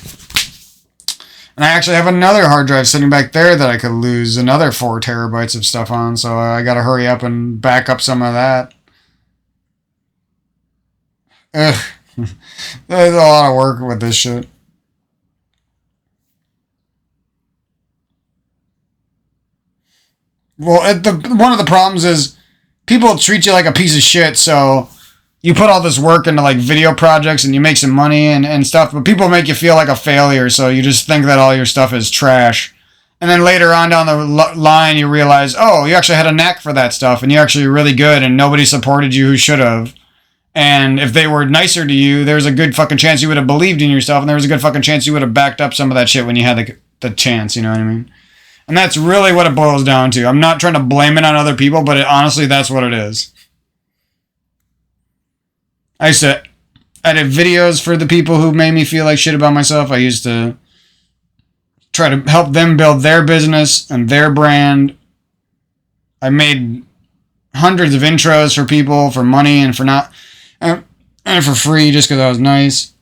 And I actually have another hard drive sitting back there that I could lose another 4 terabytes of stuff on, so I gotta hurry up and back up some of that. Ugh. There's a lot of work with this shit. Well, one of the problems is people treat you like a piece of shit, so you put all this work into like video projects and you make some money and stuff, but people make you feel like a failure, so you just think that all your stuff is trash. And then later on down the line, you realize, you actually had a knack for that stuff, and you're actually really good, and nobody supported you who should have. And if they were nicer to you, there's a good fucking chance you would have believed in yourself, and there was a good fucking chance you would have backed up some of that shit when you had the chance, you know what I mean? And that's really what it boils down to. I'm not trying to blame it on other people, but honestly, that's what it is. I used to edit videos for the people who made me feel like shit about myself. I used to try to help them build their business and their brand. I made hundreds of intros for people for money and for not... and for free just because I was nice.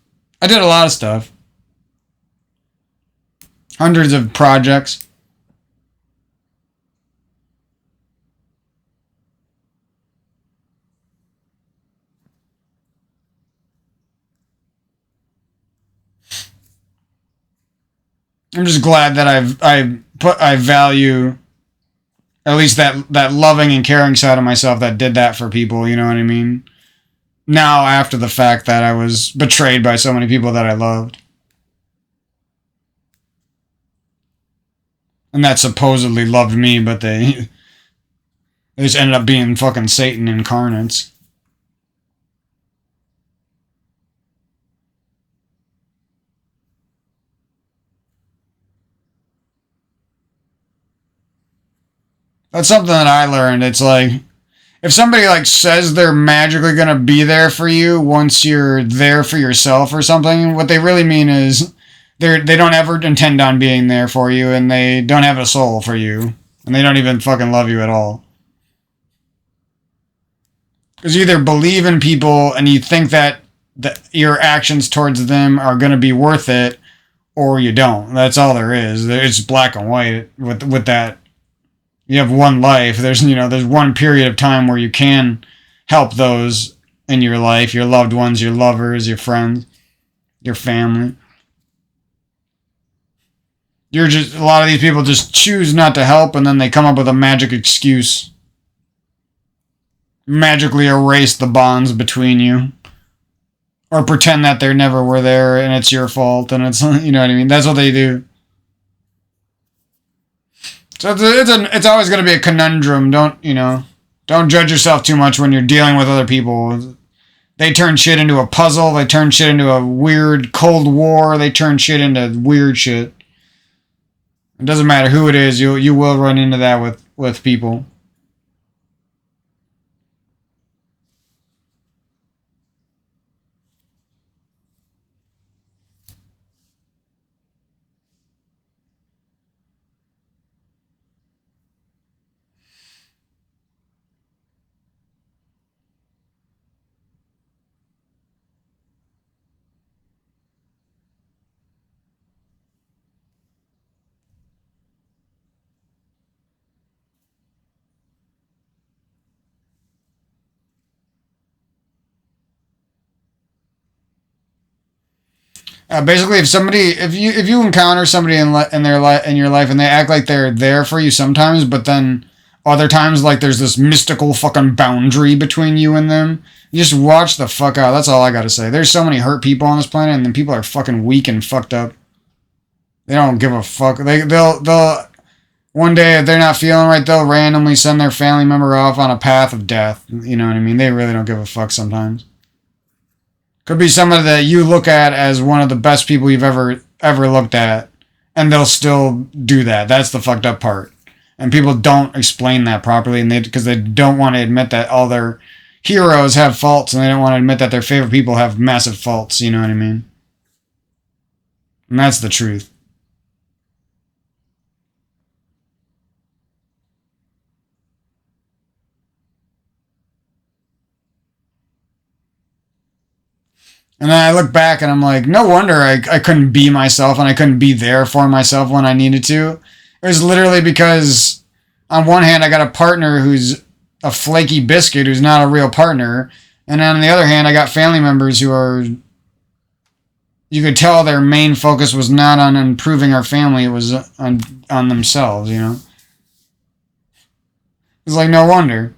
I did a lot of stuff. Hundreds of projects. I'm just glad that I value at least that loving and caring side of myself that did that for people, you know what I mean? Now, after the fact that I was betrayed by so many people that I loved. And that supposedly loved me, but they just ended up being fucking Satan incarnates. That's something that I learned. It's like, if somebody like says they're magically gonna be there for you once you're there for yourself or something, what they really mean is they don't ever intend on being there for you, and they don't have a soul for you, and they don't even fucking love you at all. Because you either believe in people and you think that your actions towards them are gonna be worth it, or you don't. That's all there is. It's black and white with that You have one life. There's one period of time where you can help those in your life, your loved ones, your lovers, your friends, your family. A lot of these people just choose not to help, and then they come up with a magic excuse, magically erase the bonds between you, or pretend that they never were there and it's your fault, and it's you know what I mean. That's what they do. So it's always going to be a conundrum. Don't judge yourself too much when you're dealing with other people. They turn shit into a puzzle. They turn shit into a weird Cold War. They turn shit into weird shit. It doesn't matter who it is. You will run into that with people. Basically, if you encounter somebody in your life and they act like they're there for you sometimes, but then other times like there's this mystical fucking boundary between you and them, you just watch the fuck out. That's all I gotta say. There's so many hurt people on this planet, and then people are fucking weak and fucked up. They don't give a fuck. They'll one day if they're not feeling right, they'll randomly send their family member off on a path of death. You know what I mean? They really don't give a fuck sometimes. Could be somebody that you look at as one of the best people you've ever looked at, and they'll still do that. That's the fucked up part. And people don't explain that properly, and because they don't want to admit that all their heroes have faults, and they don't want to admit that their favorite people have massive faults. You know what I mean? And that's the truth. And then I look back and I'm like, no wonder I couldn't be myself and I couldn't be there for myself when I needed to. It was literally because, on one hand, I got a partner who's a flaky biscuit who's not a real partner. And on the other hand, I got family members who are, you could tell their main focus was not on improving our family, it was on themselves. It's like, no wonder.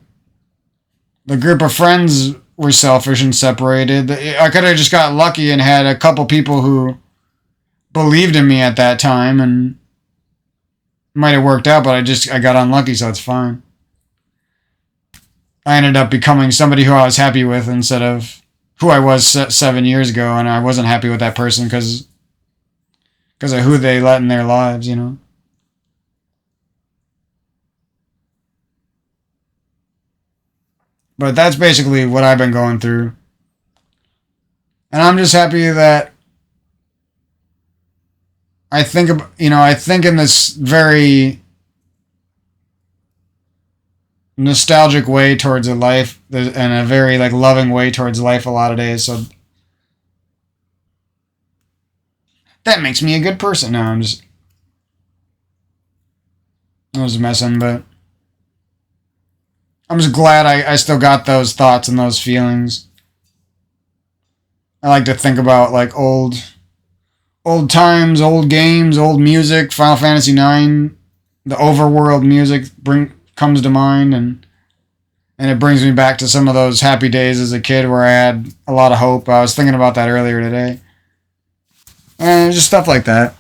The group of friends were selfish and separated. I could have just got lucky and had a couple people who believed in me at that time, and might have worked out, but I got unlucky, so it's fine. I ended up becoming somebody who I was happy with instead of who I was 7 years ago, and I wasn't happy with that person because of who they let in their lives. But that's basically what I've been going through. And I'm just happy that I think in this very nostalgic way towards a life and a very like loving way towards life a lot of days. So that makes me a good person. No, I was messing, but I'm just glad I still got those thoughts and those feelings. I like to think about like old times, old games, old music. Final Fantasy IX, the overworld music comes to mind, and it brings me back to some of those happy days as a kid where I had a lot of hope. I was thinking about that earlier today, and just stuff like that.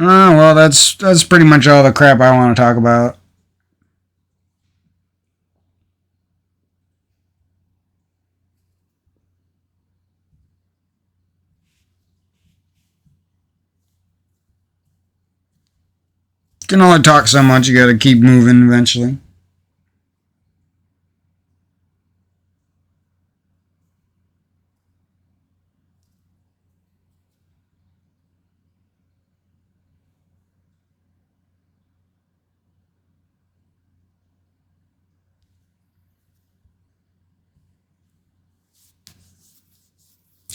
Well, that's pretty much all the crap I want to talk about. You can only talk so much. You got to keep moving eventually.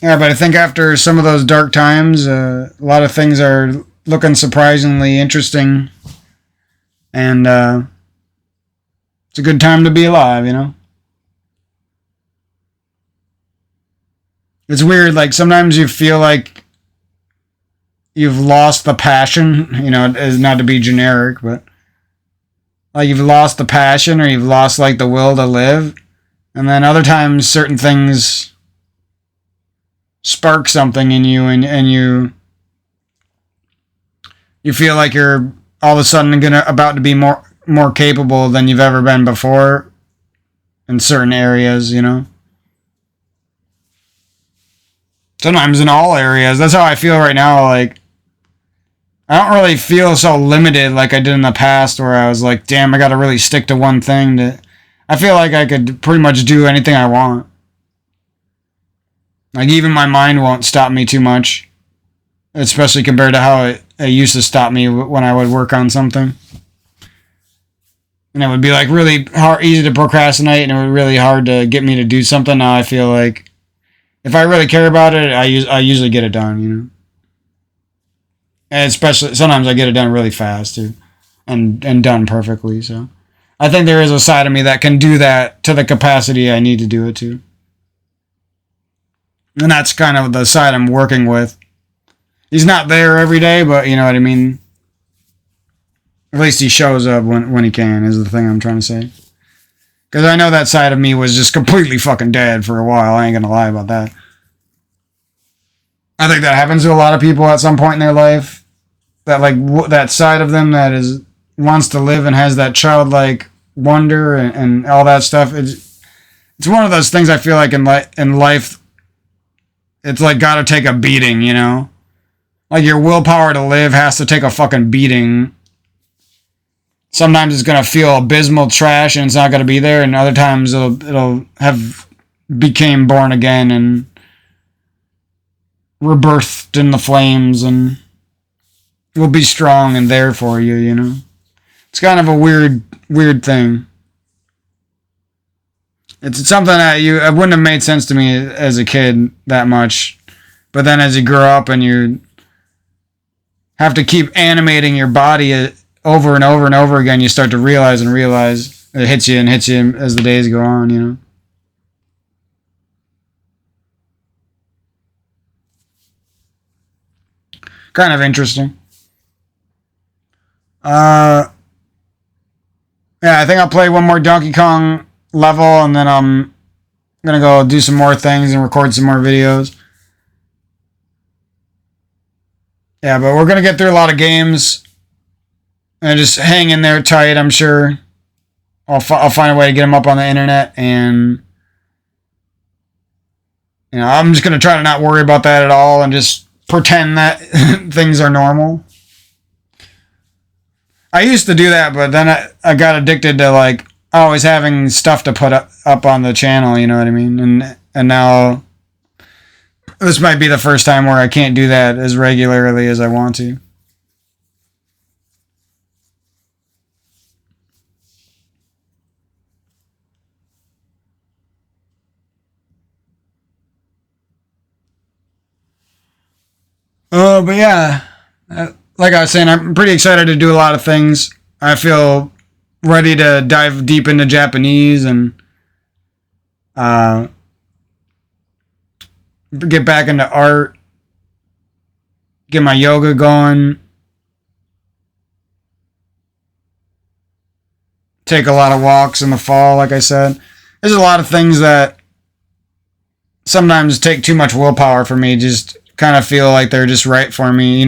Yeah, but I think after some of those dark times, a lot of things are looking surprisingly interesting, and it's a good time to be alive. It's weird. Like sometimes you feel like you've lost the passion. Is not to be generic, but like you've lost the passion or you've lost like the will to live, and then other times certain things spark something in you, and you feel like you're all of a sudden about to be more capable than you've ever been before in certain areas. Sometimes in all areas. That's how I feel right now. Like I don't really feel so limited like I did in the past, where I was like, damn, I got to really stick to one thing. I feel like I could pretty much do anything I want. Like even my mind won't stop me too much, especially compared to how it used to stop me when I would work on something. And it would be like really hard, easy to procrastinate, and it would be really hard to get me to do something. Now I feel like if I really care about it, I usually get it done. And especially sometimes I get it done really fast too, and done perfectly. So I think there is a side of me that can do that to the capacity I need to do it to. And that's kind of the side I'm working with. He's not there every day, but you know what I mean? At least he shows up when he can, is the thing I'm trying to say. Because I know that side of me was just completely fucking dead for a while. I ain't gonna lie about that. I think that happens to a lot of people at some point in their life. That like that side of them that wants to live and has that childlike wonder and all that stuff. It's one of those things I feel like in life. It's like gotta take a beating, Like your willpower to live has to take a fucking beating. Sometimes it's gonna feel abysmal trash and it's not gonna be there, and other times it'll have became born again and rebirthed in the flames and will be strong and there for you. It's kind of a weird thing. It's something that it wouldn't have made sense to me as a kid that much. But then as you grow up and you have to keep animating your body over and over and over again, you start to realize it hits you as the days go on. Kind of interesting. Yeah, I think I'll play one more Donkey Kong level, and then I'm gonna go do some more things and record some more videos. Yeah, but we're gonna get through a lot of games, and just hang in there tight. I'm sure I'll find a way to get them up on the internet, and I'm just gonna try to not worry about that at all, and just pretend that things are normal. I used to do that, but then I got addicted to like always having stuff to put up on the channel, you know what I mean? And now this might be the first time where I can't do that as regularly as I want to. But yeah, like I was saying, I'm pretty excited to do a lot of things. I feel ready to dive deep into Japanese and get back into art, get my yoga going, take a lot of walks in the fall, like I said. There's a lot of things that sometimes take too much willpower for me, just kind of feel like they're just right for me.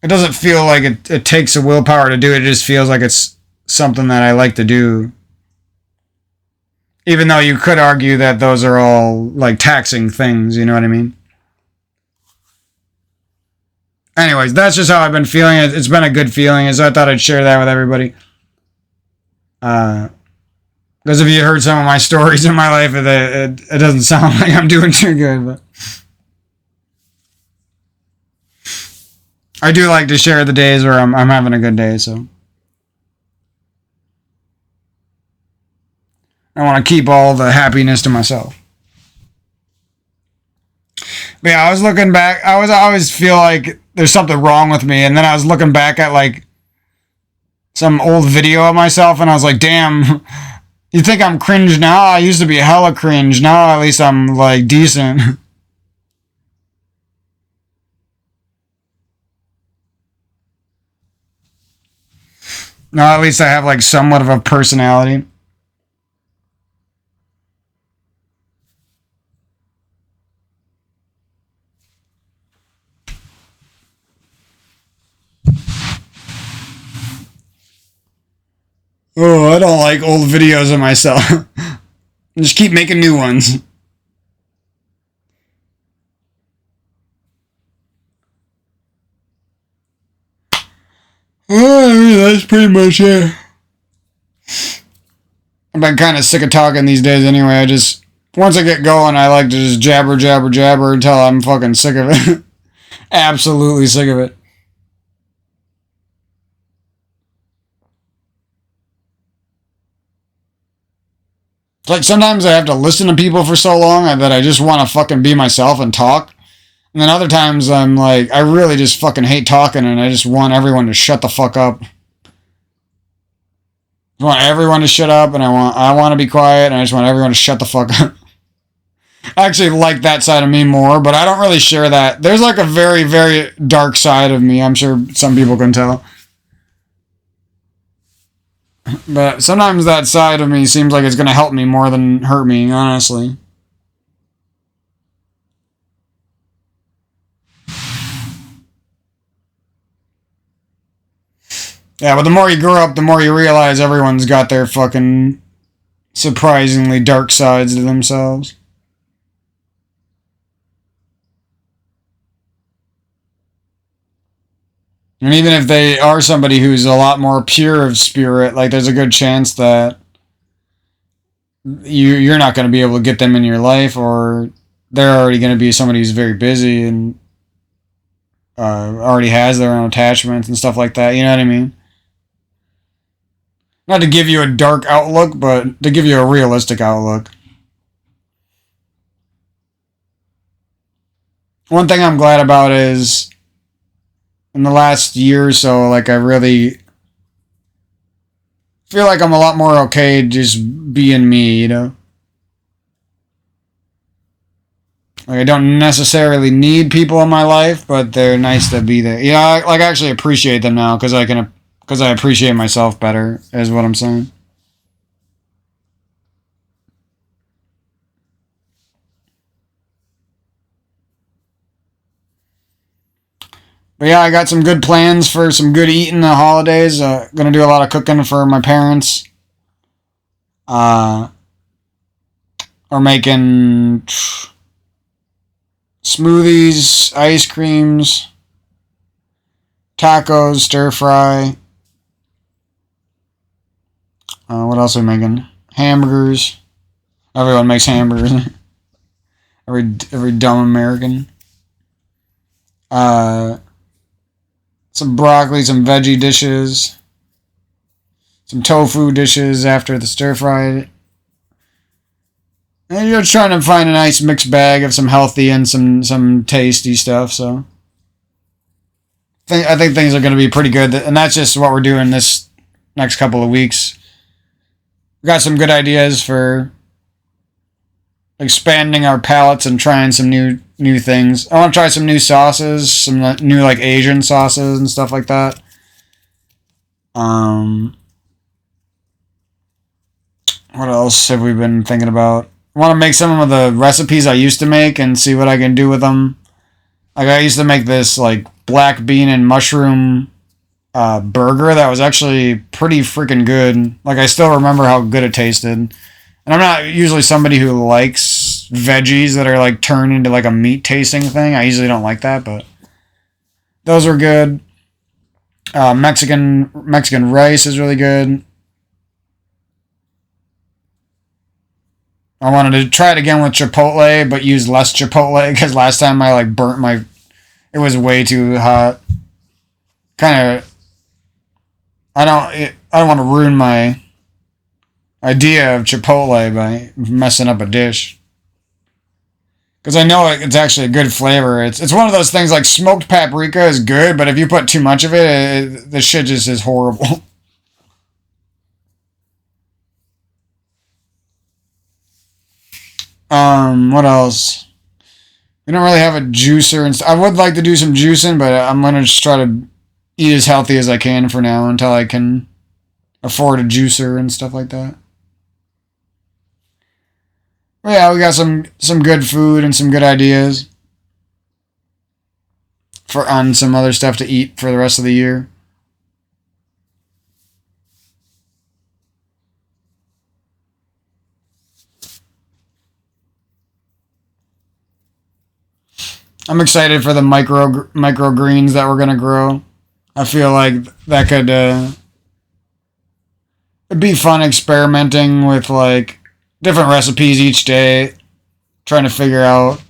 it doesn't feel like it takes a willpower to do it. It just feels like it's something that I like to do. Even though you could argue that those are all like taxing things, you know what I mean? Anyways, that's just how I've been feeling. It's been a good feeling, so I thought I'd share that with everybody. Because if you heard some of my stories in my life, it doesn't sound like I'm doing too good, but I do like to share the days where I'm having a good day, so I want to keep all the happiness to myself. But yeah, I was looking back. I always feel like there's something wrong with me, and then I was looking back at like some old video of myself, and I was like, damn, you think I'm cringe now? I used to be hella cringe. Now at least I'm like decent. Now at least I have like somewhat of a personality. Oh, I don't like old videos of myself. Just keep making new ones. Oh, that's pretty much it. I've been kind of sick of talking these days anyway. Once I get going, I like to just jabber until I'm fucking sick of it. Absolutely sick of it. It's like sometimes I have to listen to people for so long that I just want to fucking be myself and talk. And then other times I'm like, I really just fucking hate talking and I just want everyone to shut the fuck up. I want everyone to shut up and I want to be quiet and I just want everyone to shut the fuck up. I actually like that side of me more, but I don't really share that. There's like a very, very dark side of me. I'm sure some people can tell. But sometimes that side of me seems like it's going to help me more than hurt me, honestly. Yeah, but the more you grow up, the more you realize everyone's got their fucking surprisingly dark sides to themselves. And even if they are somebody who's a lot more pure of spirit, like there's a good chance that you're not going to be able to get them in your life, or they're already going to be somebody who's very busy and already has their own attachments and stuff like that. You know what I mean? Not to give you a dark outlook, but to give you a realistic outlook. One thing I'm glad about is in the last year or so, like I really feel like I'm a lot more okay just being me, you know? Like I don't necessarily need people in my life, but they're nice to be there. Yeah, I actually appreciate them now because I appreciate myself better, is what I'm saying. But yeah, I got some good plans for some good eating the holidays. Gonna do a lot of cooking for my parents. Or making smoothies, ice creams, tacos, stir fry. What else are we making? Hamburgers. Everyone makes hamburgers. every dumb American. Some broccoli, some veggie dishes, some tofu dishes after the stir fry. And you're trying to find a nice mixed bag of some healthy and some tasty stuff. So I think things are going to be pretty good, and that's just what we're doing this next couple of weeks. We got some good ideas for expanding our palates and trying some new things. I want to try some new sauces, some new like Asian sauces and stuff like that. What else have we been thinking about? I want to make some of the recipes I used to make and see what I can do with them. Like I used to make this like black bean and mushroom burger that was actually pretty freaking good. Like, I still remember how good it tasted. And I'm not usually somebody who likes veggies that are like turned into like a meat tasting thing. I usually don't like that, but those were good. Mexican rice is really good. I wanted to try it again with chipotle, but use less chipotle because last time I like burnt my. It was way too hot. Kind of. I don't want to ruin my idea of chipotle by messing up a dish. Because I know it's actually a good flavor. It's one of those things like smoked paprika is good, but if you put too much of it, the shit just is horrible. What else? We don't really have a juicer, and I would like to do some juicing, but I'm gonna just try to eat as healthy as I can for now until I can afford a juicer and stuff like that. But yeah, we got some good food and some good ideas for on some other stuff to eat for the rest of the year. I'm excited for the microgreens that we're gonna grow. I feel like that could it'd be fun experimenting with like different recipes each day, trying to figure out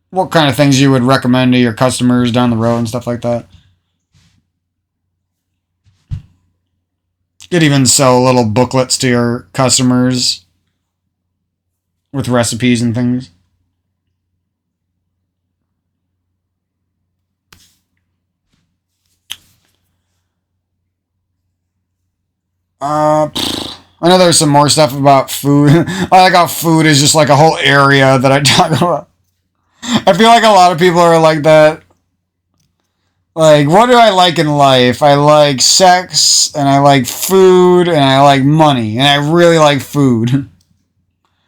what kind of things you would recommend to your customers down the road and stuff like that. You could even sell little booklets to your customers with recipes and things. I know there's some more stuff about food. I like how food is just like a whole area that I talk about. I feel like a lot of people are like that. Like, what do I like in life? I like sex, and I like food, and I like money, and I really like food.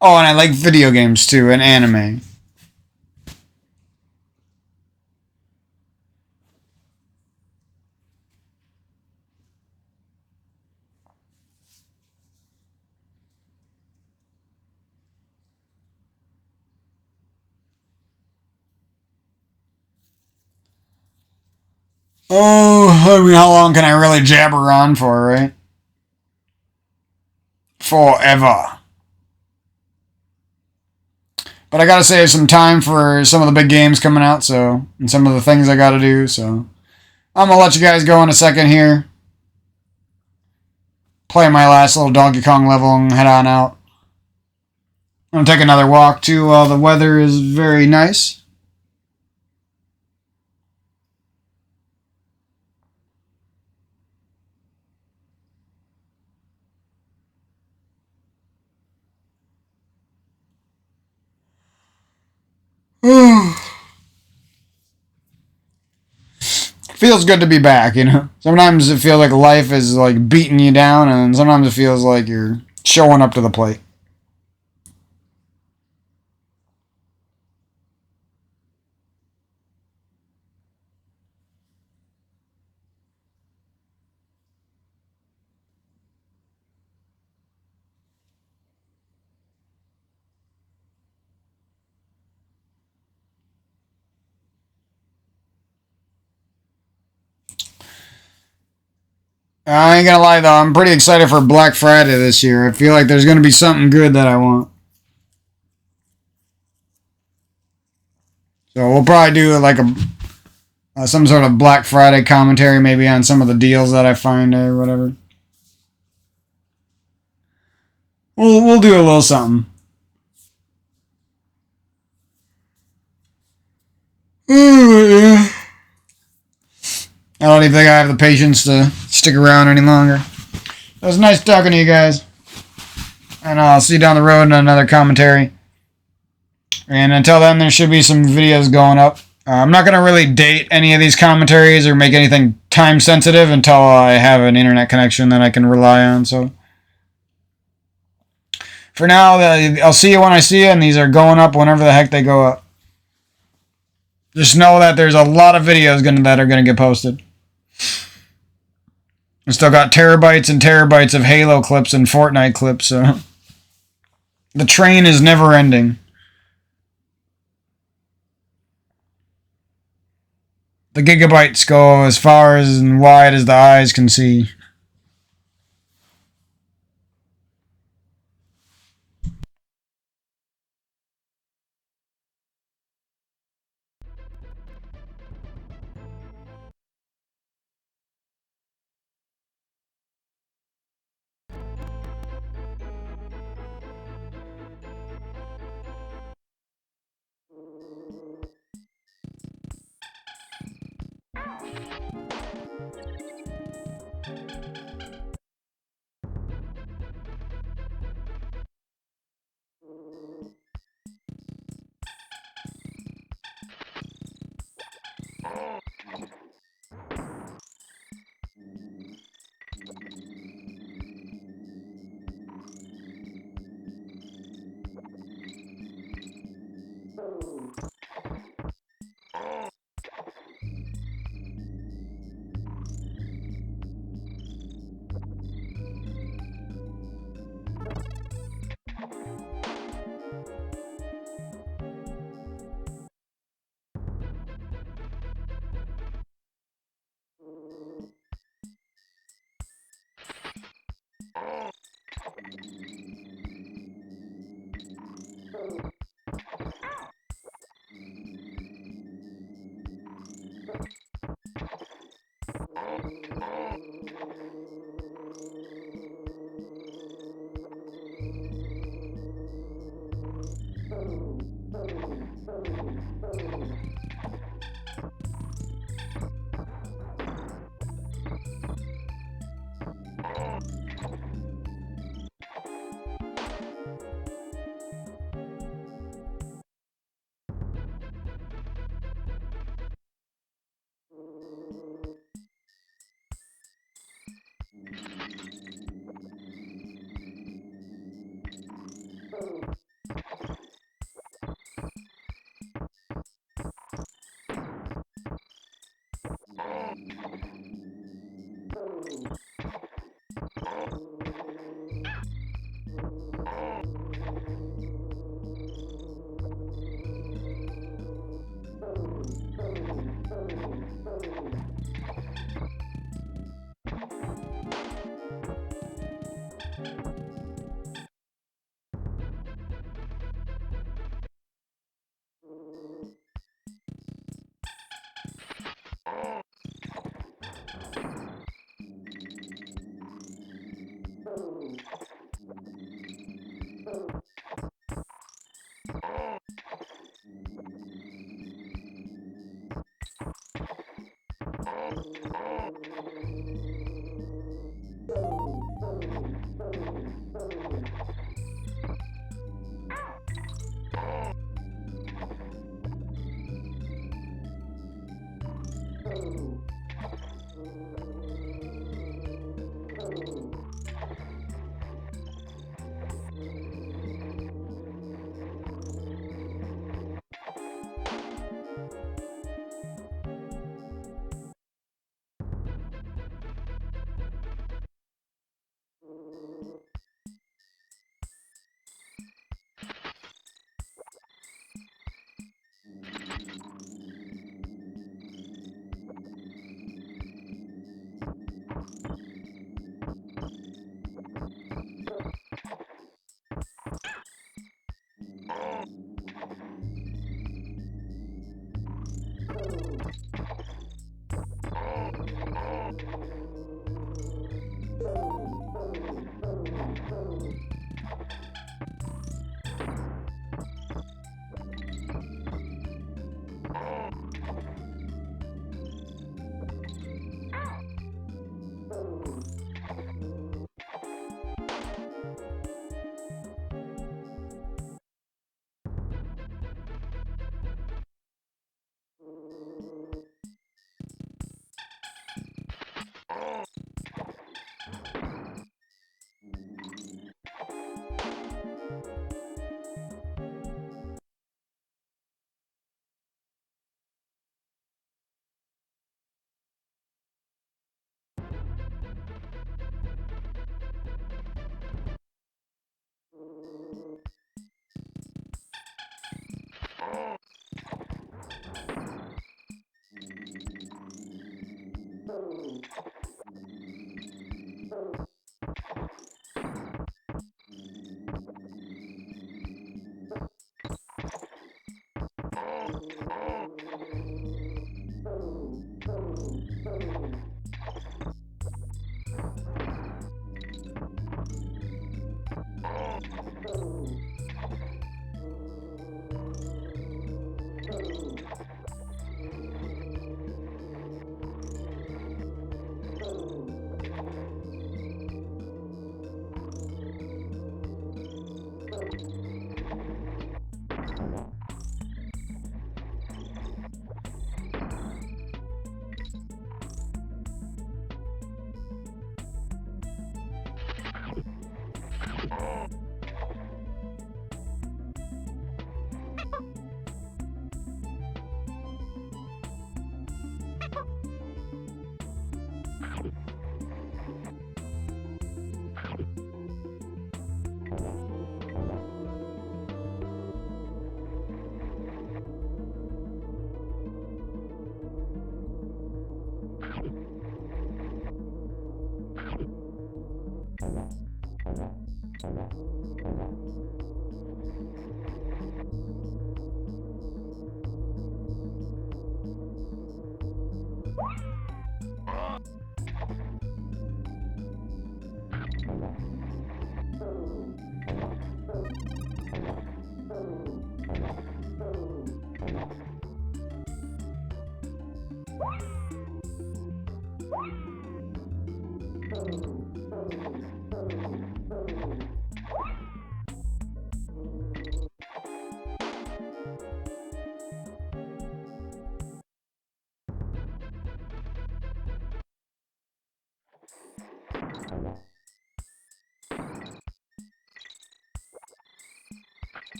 Oh, and I like video games too, and anime. Oh, I mean, how long can I really jabber on for, right? Forever. But I gotta save some time for some of the big games coming out, so, and some of the things I gotta do, so. I'm gonna let you guys go in a second here. Play my last little Donkey Kong level and head on out. I'm gonna take another walk too while the weather is very nice. Feels good to be back, you know. Sometimes it feels like life is like beating you down, and sometimes it feels like you're showing up to the plate. I ain't gonna lie though, I'm pretty excited for Black Friday this year. I feel like there's gonna be something good that I want. So we'll probably do like a some sort of Black Friday commentary, maybe on some of the deals that I find or whatever. We'll do a little something. I don't even think I have the patience to stick around any longer. It was nice talking to you guys. And I'll see you down the road in another commentary. And until then, there should be some videos going up. I'm not going to really date any of these commentaries or make anything time sensitive until I have an internet connection that I can rely on. So for now, I'll see you when I see you, and these are going up whenever the heck they go up. Just know that there's a lot of videos that are gonna get posted. I still got terabytes and terabytes of Halo clips and Fortnite clips, so the train is never ending. The gigabytes go as far as and wide as the eyes can see.